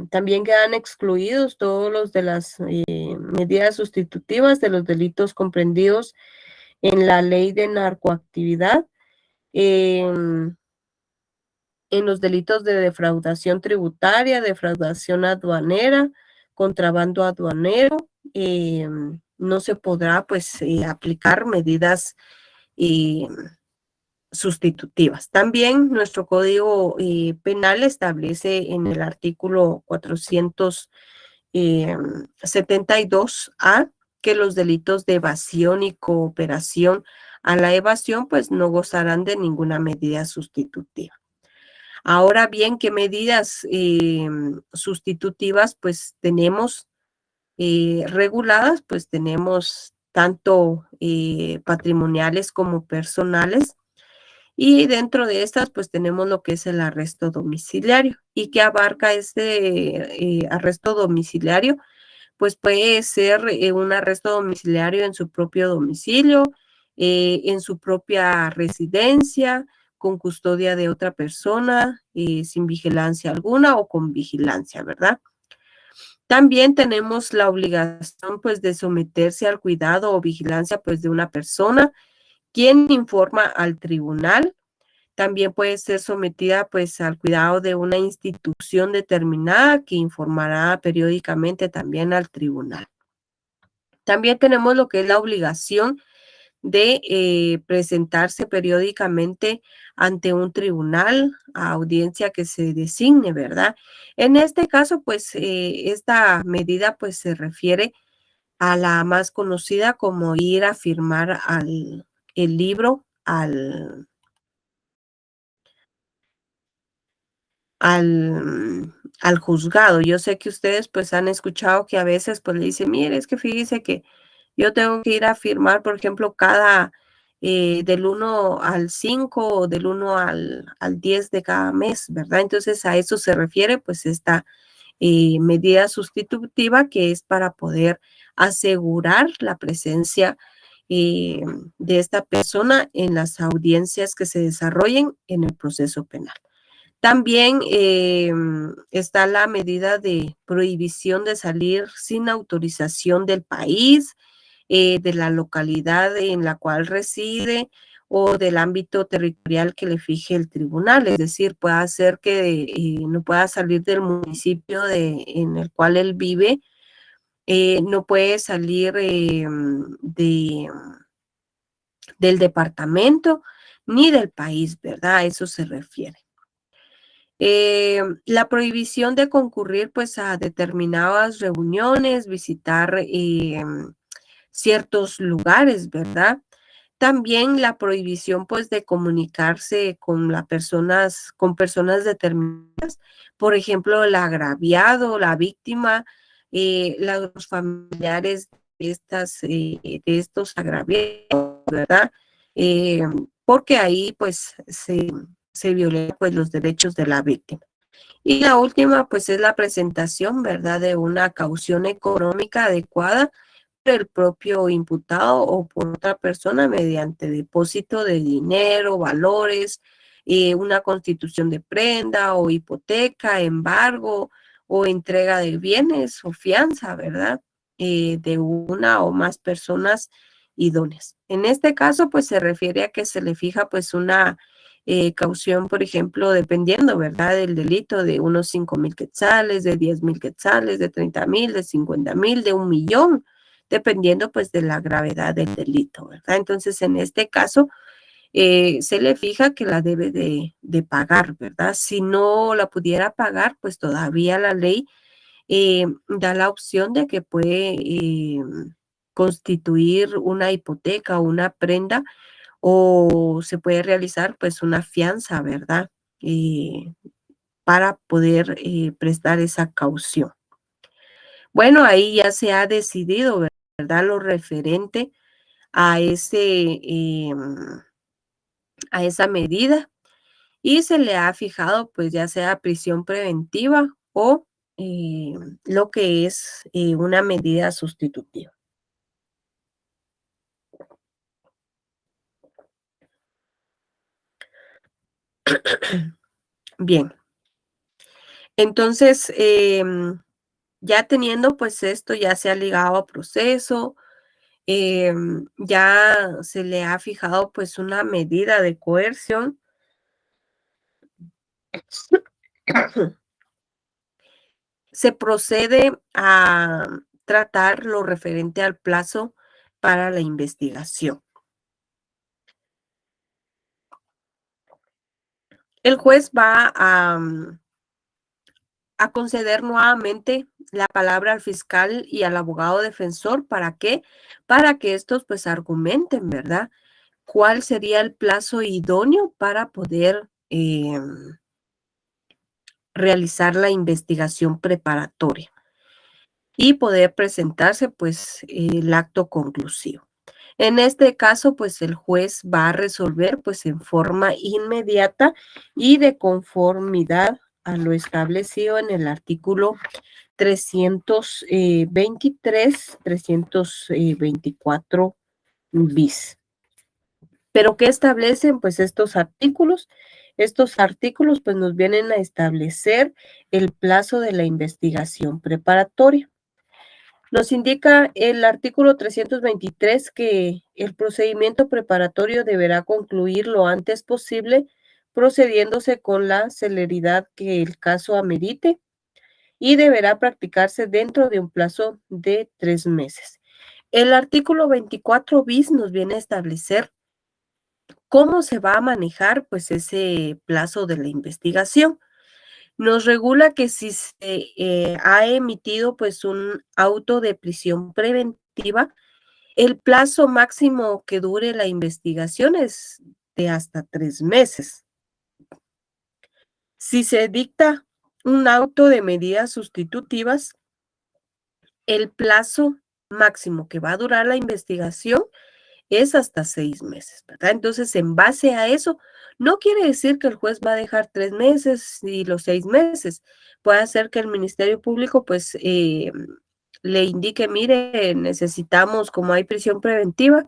también quedan excluidos todos los de las medidas sustitutivas de los delitos comprendidos en la ley de narcoactividad. En los delitos de defraudación tributaria, defraudación aduanera, contrabando aduanero, no se podrá pues aplicar medidas sustitutivas. También nuestro Código Penal establece en el artículo 472A que los delitos de evasión y cooperación a la evasión pues no gozarán de ninguna medida sustitutiva. Ahora bien, ¿qué medidas sustitutivas pues tenemos reguladas? Pues tenemos tanto patrimoniales como personales, y dentro de estas pues tenemos lo que es el arresto domiciliario. ¿Y qué abarca este arresto domiciliario? Pues puede ser un arresto domiciliario en su propio domicilio, en su propia residencia, con custodia de otra persona, sin vigilancia alguna o con vigilancia, ¿verdad? También tenemos la obligación, pues, de someterse al cuidado o vigilancia, pues, de una persona, quien informa al tribunal. También puede ser sometida, pues, al cuidado de una institución determinada que informará periódicamente también al tribunal. También tenemos lo que es la obligación de presentarse periódicamente ante un tribunal a audiencia que se designe, ¿verdad? En este caso, pues esta medida pues se refiere a la más conocida como ir a firmar el libro al juzgado. Yo sé que ustedes pues han escuchado que a veces pues le dicen, mire, es que fíjese que yo tengo que ir a firmar, por ejemplo, cada del 1 al 5 o del 1 al 10 de cada mes, ¿verdad? Entonces a eso se refiere pues esta medida sustitutiva, que es para poder asegurar la presencia eh, de esta persona en las audiencias que se desarrollen en el proceso penal. También está la medida de prohibición de salir sin autorización del país, de la localidad en la cual reside o del ámbito territorial que le fije el tribunal. Es decir, puede ser que no pueda salir del municipio en el cual él vive, no puede salir del departamento ni del país, ¿verdad? A eso se refiere. La prohibición de concurrir pues a determinadas reuniones, visitar ciertos lugares, ¿verdad? También la prohibición pues de comunicarse con personas determinadas, por ejemplo, el agraviado, la víctima, los familiares de estos agraviados, ¿verdad? Eh, Porque ahí pues se violan pues los derechos de la víctima. Y la última pues es la presentación, ¿verdad? De una caución económica adecuada por el propio imputado o por otra persona mediante depósito de dinero, valores, una constitución de prenda o hipoteca, embargo o entrega de bienes o fianza, ¿verdad? De una o más personas idóneas. En este caso, pues se refiere a que se le fija pues una caución, por ejemplo, dependiendo, ¿verdad? Del delito de unos 5,000 quetzales, de 10,000 quetzales, de 30,000, de 50,000, de 1,000,000, dependiendo pues de la gravedad del delito, ¿verdad? Entonces, en este caso, se le fija que la debe de pagar, ¿verdad? Si no la pudiera pagar, pues todavía la ley da la opción de que puede constituir una hipoteca o una prenda o se puede realizar pues una fianza, ¿verdad? Para poder prestar esa caución. Bueno, ahí ya se ha decidido, ¿verdad? Lo referente a a esa medida y se le ha fijado pues ya sea prisión preventiva o eh, lo que es una medida sustitutiva. Bien, entonces ya teniendo pues esto, ya se ha ligado a proceso, ya se le ha fijado pues una medida de coerción. Se procede a tratar lo referente al plazo para la investigación. El juez va a conceder nuevamente la palabra al fiscal y al abogado defensor. ¿Para qué? Para que estos pues argumenten, ¿verdad? ¿Cuál sería el plazo idóneo para poder realizar la investigación preparatoria y poder presentarse pues el acto conclusivo? En este caso, pues el juez va a resolver pues en forma inmediata y de conformidad a lo establecido en el artículo 323, 324 bis. ¿Pero qué establecen pues estos artículos? Estos artículos pues nos vienen a establecer el plazo de la investigación preparatoria. Nos indica el artículo 323 que el procedimiento preparatorio deberá concluir lo antes posible, procediéndose con la celeridad que el caso amerite y deberá practicarse dentro de un plazo de 3 meses. El artículo 24 bis nos viene a establecer cómo se va a manejar pues ese plazo de la investigación. Nos regula que si se ha emitido pues un auto de prisión preventiva, el plazo máximo que dure la investigación es de hasta 3 meses. Si se dicta un auto de medidas sustitutivas, el plazo máximo que va a durar la investigación es hasta 6 meses, ¿verdad? Entonces, en base a eso, no quiere decir que el juez va a dejar 3 meses y los 6 meses. Puede ser que el Ministerio Público, pues, le indique, mire, necesitamos, como hay prisión preventiva,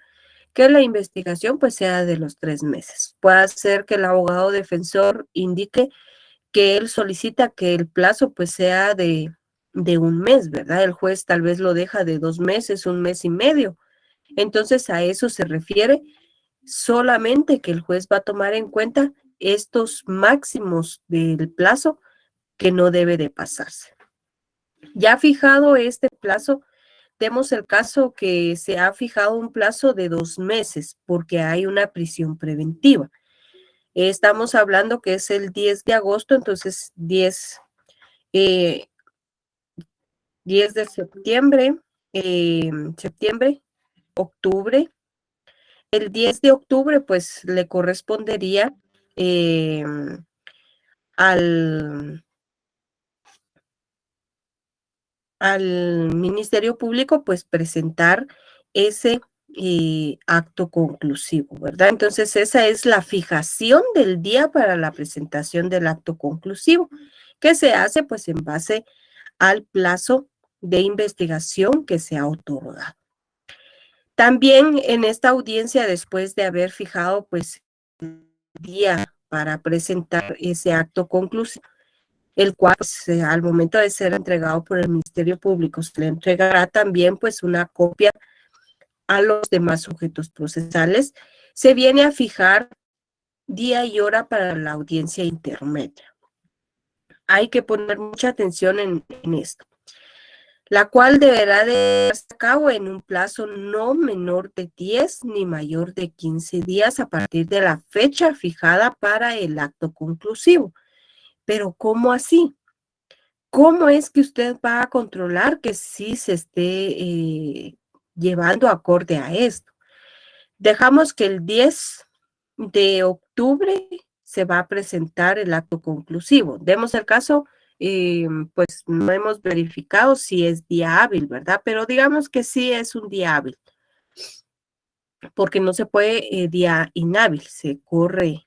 que la investigación, pues, sea de los 3 meses. Puede ser que el abogado defensor indique que él solicita que el plazo, pues, sea de un mes, ¿verdad? El juez tal vez lo deja de 2 meses, 1 mes y medio. Entonces, a eso se refiere solamente que el juez va a tomar en cuenta estos máximos del plazo que no debe de pasarse. Ya fijado este plazo, tenemos el caso que se ha fijado un plazo de 2 meses porque hay una prisión preventiva. Estamos hablando que es el 10 de agosto, entonces 10 de septiembre, octubre. El 10 de octubre, pues le correspondería al Ministerio Público, pues presentar ese acto conclusivo, ¿verdad? Entonces, esa es la fijación del día para la presentación del acto conclusivo, que se hace pues en base al plazo de investigación que se ha otorgado. También en esta audiencia, después de haber fijado pues el día para presentar ese acto conclusivo, el cual pues, al momento de ser entregado por el Ministerio Público se le entregará también pues una copia a los demás sujetos procesales, se viene a fijar día y hora para la audiencia intermedia. Hay que poner mucha atención en esto, la cual deberá de llevarse a cabo en un plazo no menor de 10 ni mayor de 15 días a partir de la fecha fijada para el acto conclusivo. Pero ¿cómo así? ¿Cómo es que usted va a controlar que sí se esté llevando acorde a esto? Dejamos que el 10 de octubre se va a presentar el acto conclusivo. Demos el caso, pues no hemos verificado si es día hábil, ¿verdad? Pero digamos que sí es un día hábil, porque no se puede día inhábil, se corre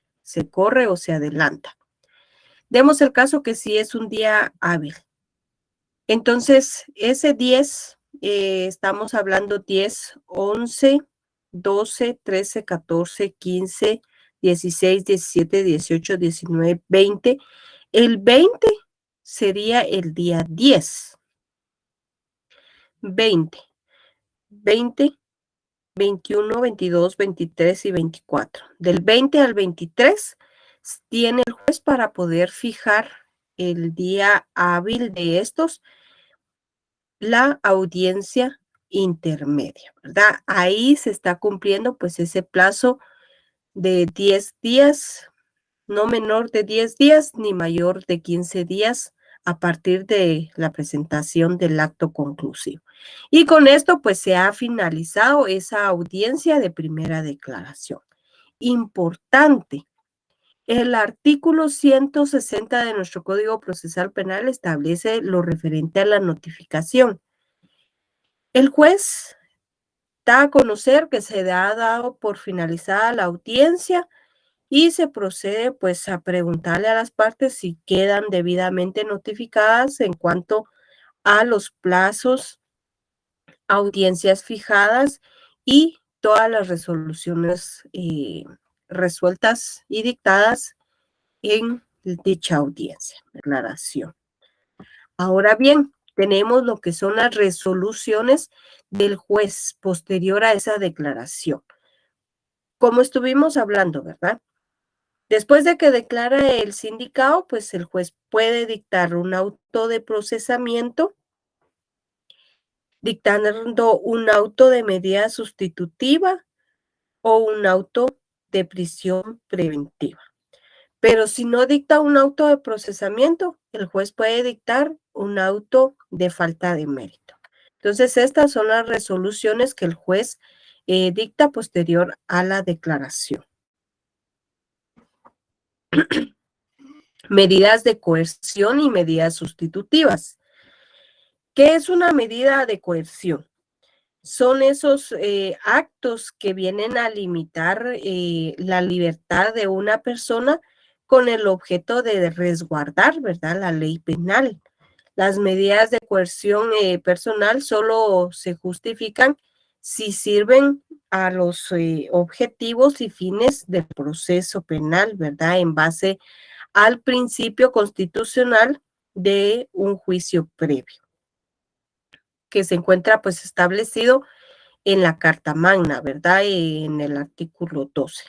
o se adelanta. Demos el caso que sí es un día hábil. Entonces, ese 10, estamos hablando 10, 11, 12, 13, 14, 15, 16, 17, 18, 19, 20. El 20 sería el día 10. 20, 20, 21, 22, 23 y 24. Del 20 al 23 tiene el juez para poder fijar el día hábil de estos, la audiencia intermedia, ¿verdad? Ahí se está cumpliendo pues ese plazo de 10 días, no menor de 10 días ni mayor de 15 días a partir de la presentación del acto conclusivo. Y con esto pues se ha finalizado esa audiencia de primera declaración. Importante, el artículo 160 de nuestro Código Procesal Penal establece lo referente a la notificación. El juez da a conocer que se ha dado por finalizada la audiencia y se procede pues a preguntarle a las partes si quedan debidamente notificadas en cuanto a los plazos, audiencias fijadas y todas las resoluciones resueltas y dictadas en dicha audiencia, declaración. Ahora bien, tenemos lo que son las resoluciones del juez posterior a esa declaración. Como estuvimos hablando, ¿verdad? Después de que declara el sindicado, pues el juez puede dictar un auto de procesamiento, dictando un auto de medida sustitutiva o un auto de prisión preventiva. Pero si no dicta un auto de procesamiento, el juez puede dictar un auto de falta de mérito. Entonces, estas son las resoluciones que el juez dicta posterior a la declaración. Medidas de coerción y medidas sustitutivas. ¿Qué es una medida de coerción? Son esos actos que vienen a limitar la libertad de una persona con el objeto de resguardar, ¿verdad?, la ley penal. Las medidas de coerción personal solo se justifican si sirven a los objetivos y fines del proceso penal, ¿verdad?, en base al principio constitucional de un juicio previo, que se encuentra pues establecido en la Carta Magna, ¿verdad? En el artículo 12.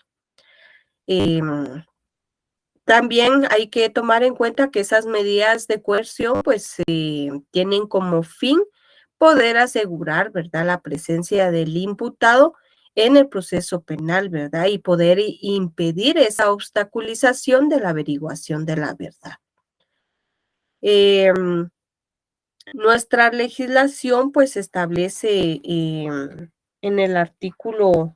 También hay que tomar en cuenta que esas medidas de coerción pues tienen como fin poder asegurar, ¿verdad?, la presencia del imputado en el proceso penal, ¿verdad? Y poder impedir esa obstaculización de la averiguación de la verdad. Nuestra legislación pues establece en el artículo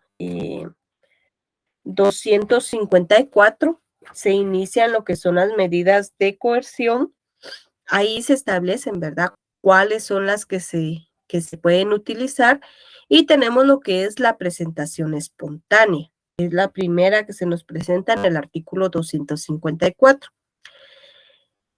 254 se inician lo que son las medidas de coerción. Ahí se establecen, ¿verdad?, cuáles son las que se pueden utilizar, y tenemos lo que es la presentación espontánea. Es la primera que se nos presenta en el artículo 254.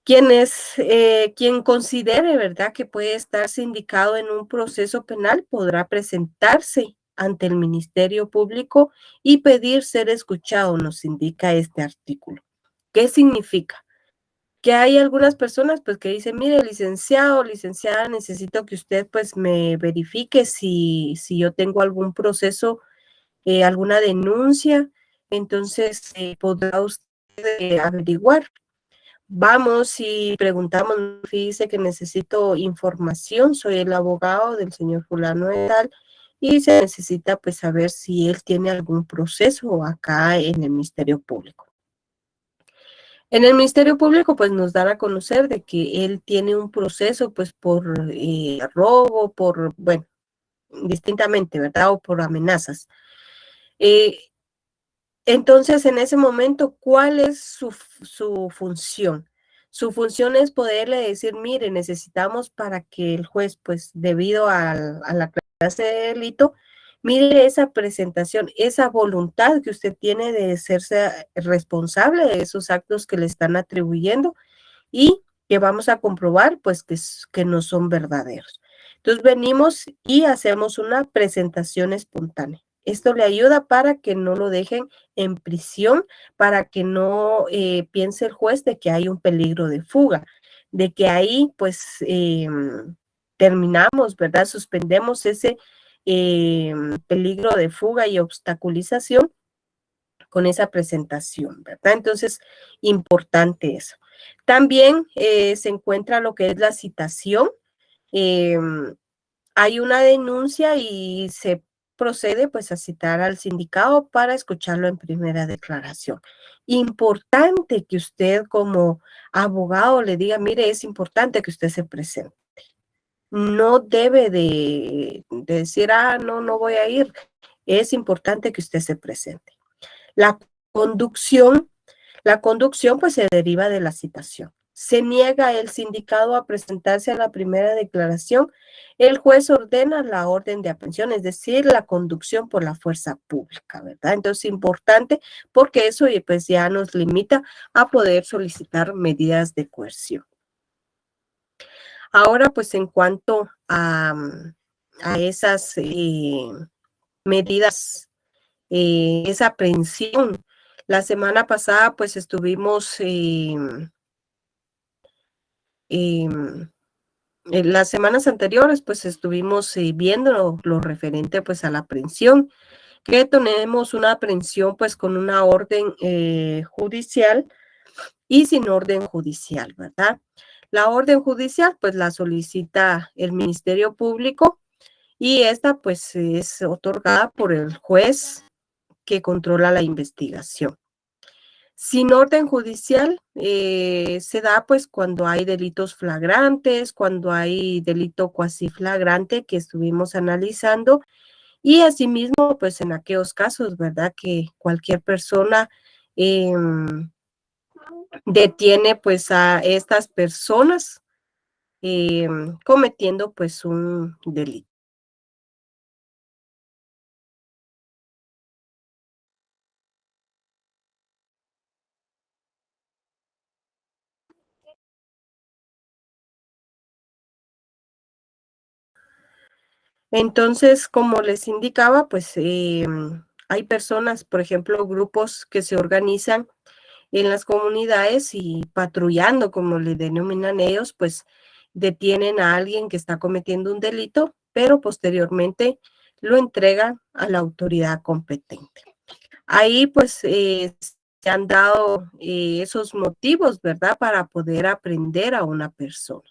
Quien considere, ¿verdad?, que puede estar sindicado en un proceso penal podrá presentarse ante el Ministerio Público y pedir ser escuchado, nos indica este artículo. ¿Qué significa? Que hay algunas personas pues que dicen, mire, licenciado, licenciada, necesito que usted pues me verifique si yo tengo algún proceso, alguna denuncia, entonces podrá usted averiguar. Vamos y preguntamos, dice que necesito información, soy el abogado del señor fulano de tal, y se necesita pues saber si él tiene algún proceso acá en el Ministerio Público. En el Ministerio Público pues nos dan a conocer de que él tiene un proceso pues por robo, por, bueno, distintamente, ¿verdad? O por amenazas. Entonces, en ese momento, ¿cuál es su función? Su función es poderle decir, mire, necesitamos para que el juez, pues, debido a la clase de delito, mire esa presentación, esa voluntad que usted tiene de hacerse responsable de esos actos que le están atribuyendo y que vamos a comprobar, pues, que no son verdaderos. Entonces, venimos y hacemos una presentación espontánea. Esto le ayuda para que no lo dejen en prisión, para que no piense el juez de que hay un peligro de fuga, de que ahí pues terminamos, ¿verdad? Suspendemos ese peligro de fuga y obstaculización con esa presentación, ¿verdad? Entonces, importante eso. También se encuentra lo que es la citación. Hay una denuncia y se procede pues a citar al sindicado para escucharlo en primera declaración. Importante que usted como abogado le diga, mire, es importante que usted se presente. No debe de decir, no voy a ir. Es importante que usted se presente. La conducción, pues se deriva de la citación. Se niega el sindicado a presentarse a la primera declaración, el juez ordena la orden de aprehensión, es decir, la conducción por la fuerza pública, ¿verdad? Entonces, importante porque eso pues ya nos limita a poder solicitar medidas de coerción. Ahora, pues en cuanto a esas medidas, esa aprehensión, la semana pasada pues estuvimos en las semanas anteriores, pues estuvimos viendo lo referente pues a la aprehensión, que tenemos una aprehensión pues con una orden judicial y sin orden judicial, ¿verdad? La orden judicial pues la solicita el Ministerio Público y esta pues es otorgada por el juez que controla la investigación. Sin orden judicial, se da pues cuando hay delitos flagrantes, cuando hay delito cuasi flagrante que estuvimos analizando, y asimismo pues en aquellos casos, ¿verdad?, que cualquier persona detiene pues a estas personas cometiendo pues un delito. Entonces, como les indicaba, pues hay personas, por ejemplo, grupos que se organizan en las comunidades y patrullando, como le denominan ellos, pues detienen a alguien que está cometiendo un delito, pero posteriormente lo entrega a la autoridad competente. Ahí pues se han dado esos motivos, ¿verdad? Para poder aprender a una persona,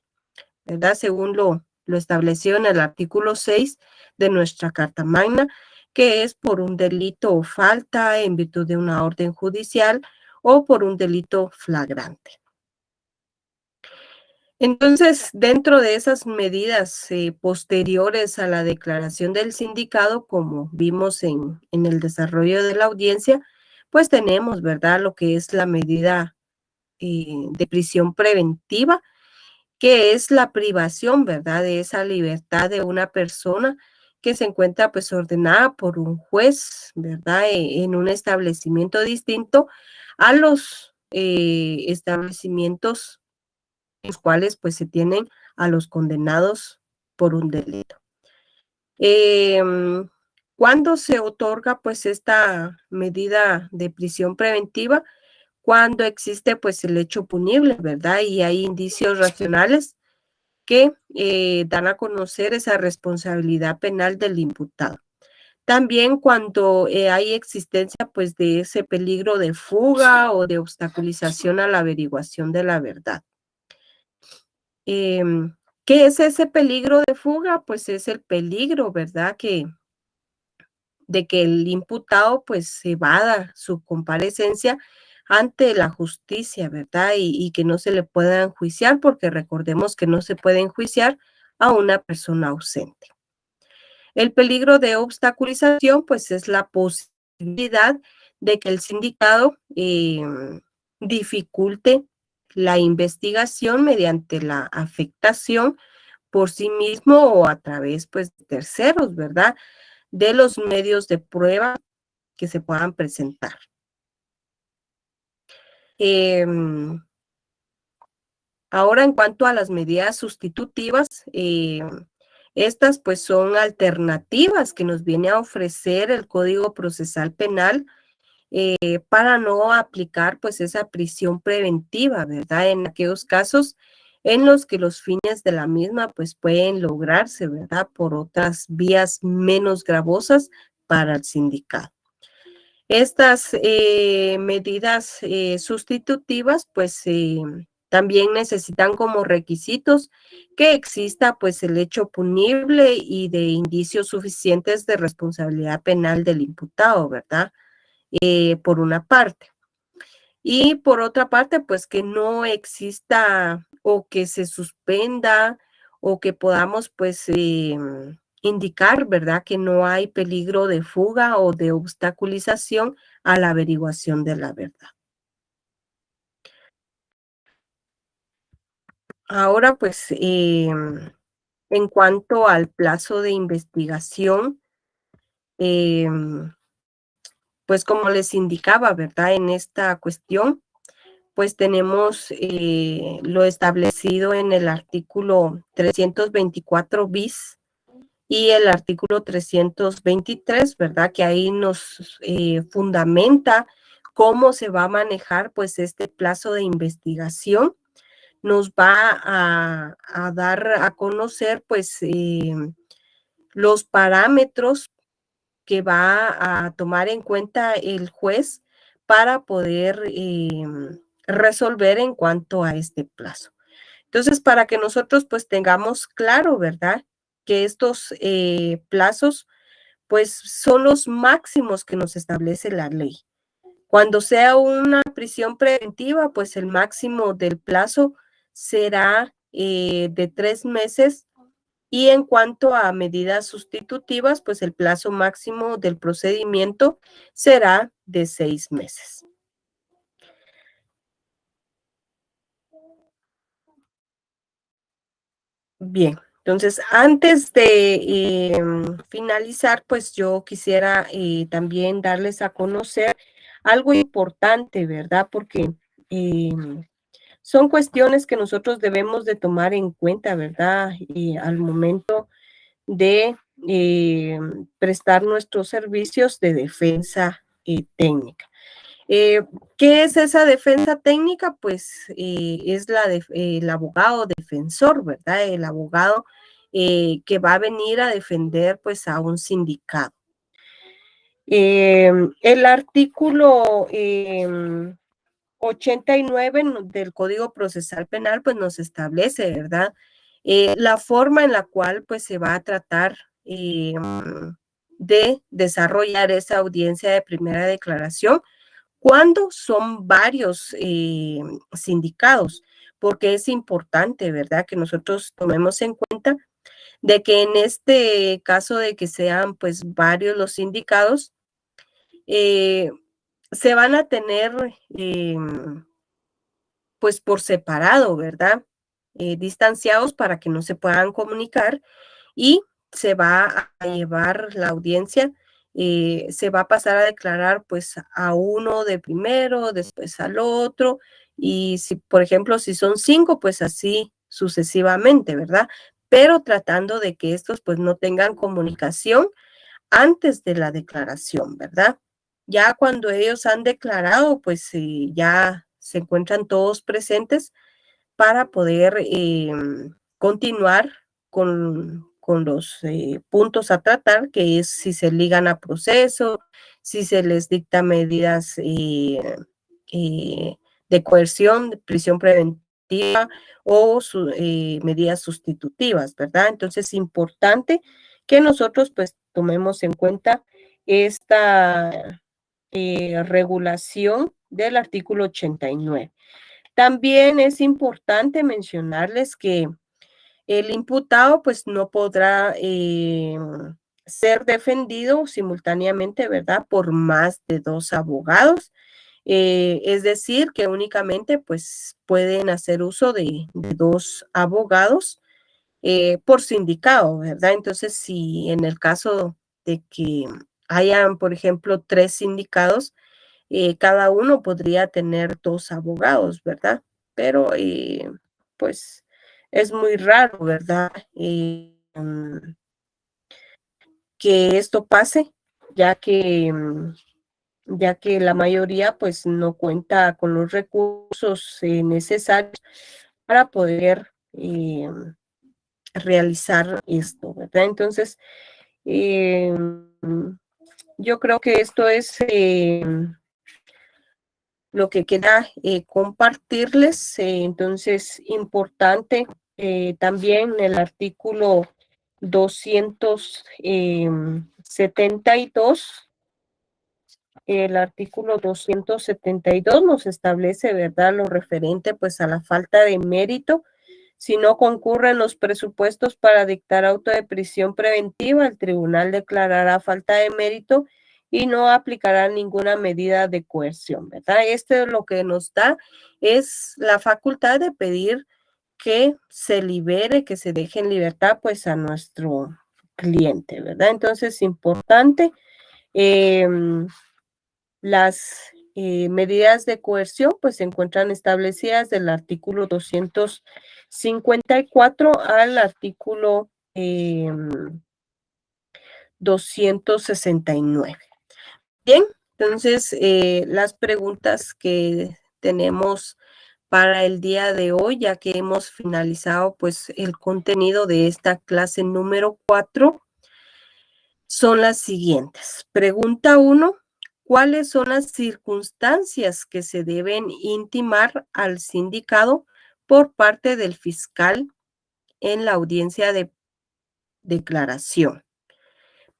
¿verdad? Según lo establecido en el artículo 6 de nuestra Carta Magna, que es por un delito o falta en virtud de una orden judicial o por un delito flagrante. Entonces, dentro de esas medidas posteriores a la declaración del sindicado, como vimos en el desarrollo de la audiencia, pues tenemos, ¿verdad?, lo que es la medida de prisión preventiva, que es la privación, ¿verdad?, de esa libertad de una persona que se encuentra pues ordenada por un juez, ¿verdad?, en un establecimiento distinto a los establecimientos en los cuales pues se tienen a los condenados por un delito. ¿Cuándo se otorga pues esta medida de prisión preventiva? Cuando existe pues el hecho punible, ¿verdad? Y hay indicios racionales que dan a conocer esa responsabilidad penal del imputado. También cuando hay existencia pues de ese peligro de fuga o de obstaculización a la averiguación de la verdad. ¿Qué es ese peligro de fuga? Pues es el peligro, ¿verdad? De que el imputado pues evada su comparecencia ante la justicia, ¿verdad? Y que no se le pueda enjuiciar, porque recordemos que no se puede enjuiciar a una persona ausente. El peligro de obstaculización, pues es la posibilidad de que el sindicado dificulte la investigación mediante la afectación por sí mismo o a través, pues, de terceros, ¿verdad?, de los medios de prueba que se puedan presentar. Ahora, en cuanto a las medidas sustitutivas, estas, pues, son alternativas que nos viene a ofrecer el Código Procesal Penal, para no aplicar, pues, esa prisión preventiva, ¿verdad? En aquellos casos en los que los fines de la misma, pues, pueden lograrse, ¿verdad?, por otras vías menos gravosas para el sindicado. Estas medidas sustitutivas, pues, también necesitan como requisitos que exista, pues, el hecho punible y de indicios suficientes de responsabilidad penal del imputado, ¿verdad?, por una parte. Y por otra parte, pues que no exista o que se suspenda o que podamos pues indicar, ¿verdad?, que no hay peligro de fuga o de obstaculización a la averiguación de la verdad. Ahora, pues, en cuanto al plazo de investigación, em, pues como les indicaba, ¿verdad?, en esta cuestión, pues tenemos lo establecido en el artículo 324 bis y el artículo 323, ¿verdad? Que ahí nos fundamenta cómo se va a manejar pues este plazo de investigación. Nos va a dar a conocer pues los parámetros que va a tomar en cuenta el juez para poder resolver en cuanto a este plazo. Entonces, para que nosotros pues tengamos claro, ¿verdad?, que estos plazos pues son los máximos que nos establece la ley. Cuando sea una prisión preventiva, pues el máximo del plazo será de 3 meses y en cuanto a medidas sustitutivas, pues el plazo máximo del procedimiento será de 6 meses. Bien, entonces antes de finalizar, pues yo quisiera también darles a conocer algo importante, ¿verdad? Porque son cuestiones que nosotros debemos de tomar en cuenta, ¿verdad? Al momento de prestar nuestros servicios de defensa técnica. ¿Qué es esa defensa técnica? Pues es el abogado defensor, ¿verdad? El abogado que va a venir a defender pues a un sindicado. El artículo 89 del Código Procesal Penal pues nos establece, ¿verdad? La forma en la cual pues se va a tratar de desarrollar esa audiencia de primera declaración cuando son varios sindicados, porque es importante, ¿verdad? Que nosotros tomemos en cuenta de que en este caso de que sean pues varios los sindicados, se van a tener pues por separado, ¿verdad? Distanciados para que no se puedan comunicar y se va a llevar la audiencia, se va a pasar a declarar pues a uno de primero, después al otro, y si, por ejemplo, si son 5, pues así sucesivamente, ¿verdad? Pero tratando de que estos pues no tengan comunicación antes de la declaración, ¿verdad? Ya cuando ellos han declarado, pues ya se encuentran todos presentes para poder continuar con los puntos a tratar, que es si se ligan a proceso, si se les dicta medidas de coerción, de prisión preventiva o medidas sustitutivas, ¿verdad? Entonces es importante que nosotros pues tomemos en cuenta esta regulación del artículo 89. También es importante mencionarles que el imputado pues no podrá ser defendido simultáneamente, ¿verdad? Por más de 2 abogados. Es decir, que únicamente pues pueden hacer uso de 2 abogados por sindicado, ¿verdad? Entonces, si en el caso de que hayan, por ejemplo, 3 sindicados, cada uno podría tener 2 abogados, ¿verdad? Pero pues es muy raro, ¿verdad? Que esto pase, ya que, ya que la mayoría pues no cuenta con los recursos necesarios para poder realizar esto, ¿verdad? Entonces, yo creo que esto es lo que queda compartirles. Entonces, importante también el artículo 272. El artículo 272 nos establece, ¿verdad?, lo referente pues a la falta de mérito. Si no concurren los presupuestos para dictar auto de prisión preventiva, el tribunal declarará falta de mérito y no aplicará ninguna medida de coerción, ¿verdad? Esto es lo que nos da, es la facultad de pedir que se libere, que se deje en libertad pues a nuestro cliente, ¿verdad? Entonces, importante. Las medidas de coerción pues se encuentran establecidas del artículo 254 al artículo 269. Bien, entonces las preguntas que tenemos para el día de hoy, ya que hemos finalizado pues el contenido de esta clase número 4, son las siguientes. Pregunta 1. ¿Cuáles son las circunstancias que se deben intimar al sindicado por parte del fiscal en la audiencia de declaración?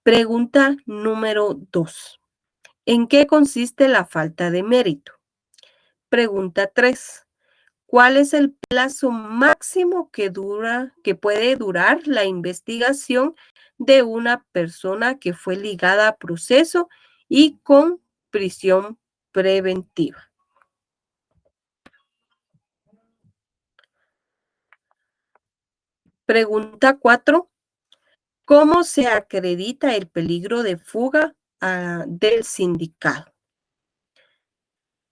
Pregunta número 2. ¿En qué consiste la falta de mérito? Pregunta 3. ¿Cuál es el plazo máximo que puede durar la investigación de una persona que fue ligada a proceso y con prisión preventiva? Pregunta 4. ¿Cómo se acredita el peligro de fuga del sindicado?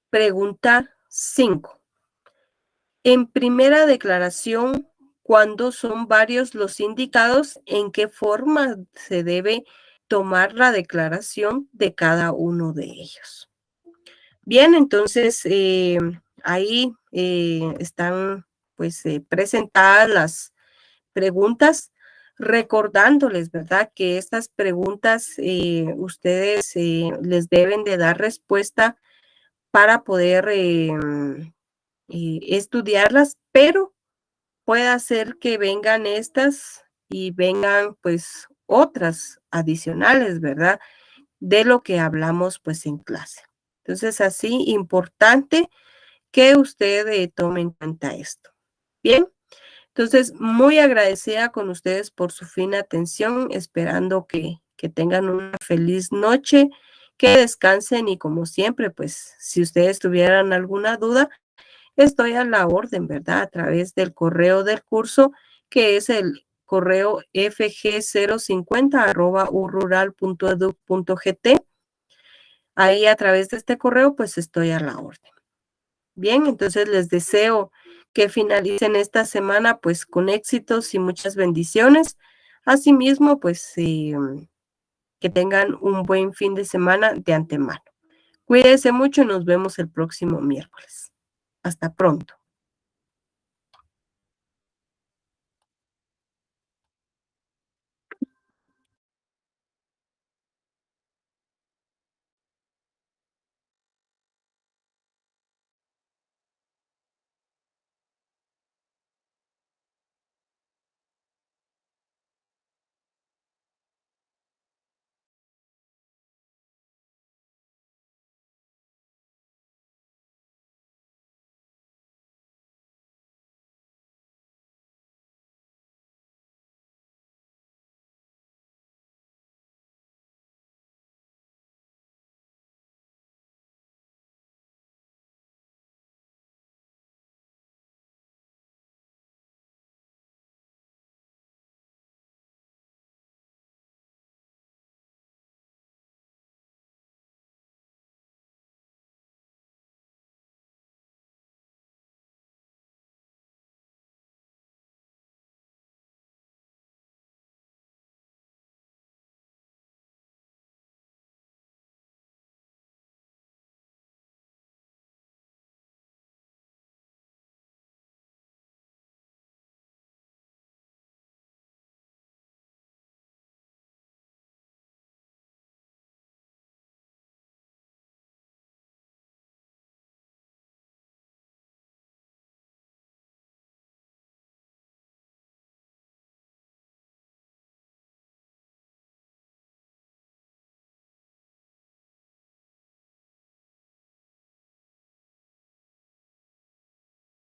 Pregunta 5. En primera declaración, cuando son varios los indicados, ¿en qué forma se debe tomar la declaración de cada uno de ellos? Bien, entonces ahí están pues presentadas las preguntas. recordándoles, ¿verdad? Que estas preguntas ustedes les deben de dar respuesta para poder estudiarlas, pero puede ser que vengan estas y vengan pues otras adicionales, ¿verdad? De lo que hablamos pues en clase. Entonces, así importante que usted tome en cuenta esto. Bien, entonces muy agradecida con ustedes por su fina atención, esperando que tengan una feliz noche, que descansen y como siempre, pues si ustedes tuvieran alguna duda, estoy a la orden, ¿verdad? A través del correo del curso, que es el correo fg050@urural.edu.gt. Ahí a través de este correo, pues estoy a la orden. Bien, entonces les deseo que finalicen esta semana pues con éxitos y muchas bendiciones. Asimismo, pues que tengan un buen fin de semana de antemano. Cuídense mucho y nos vemos el próximo miércoles. Hasta pronto.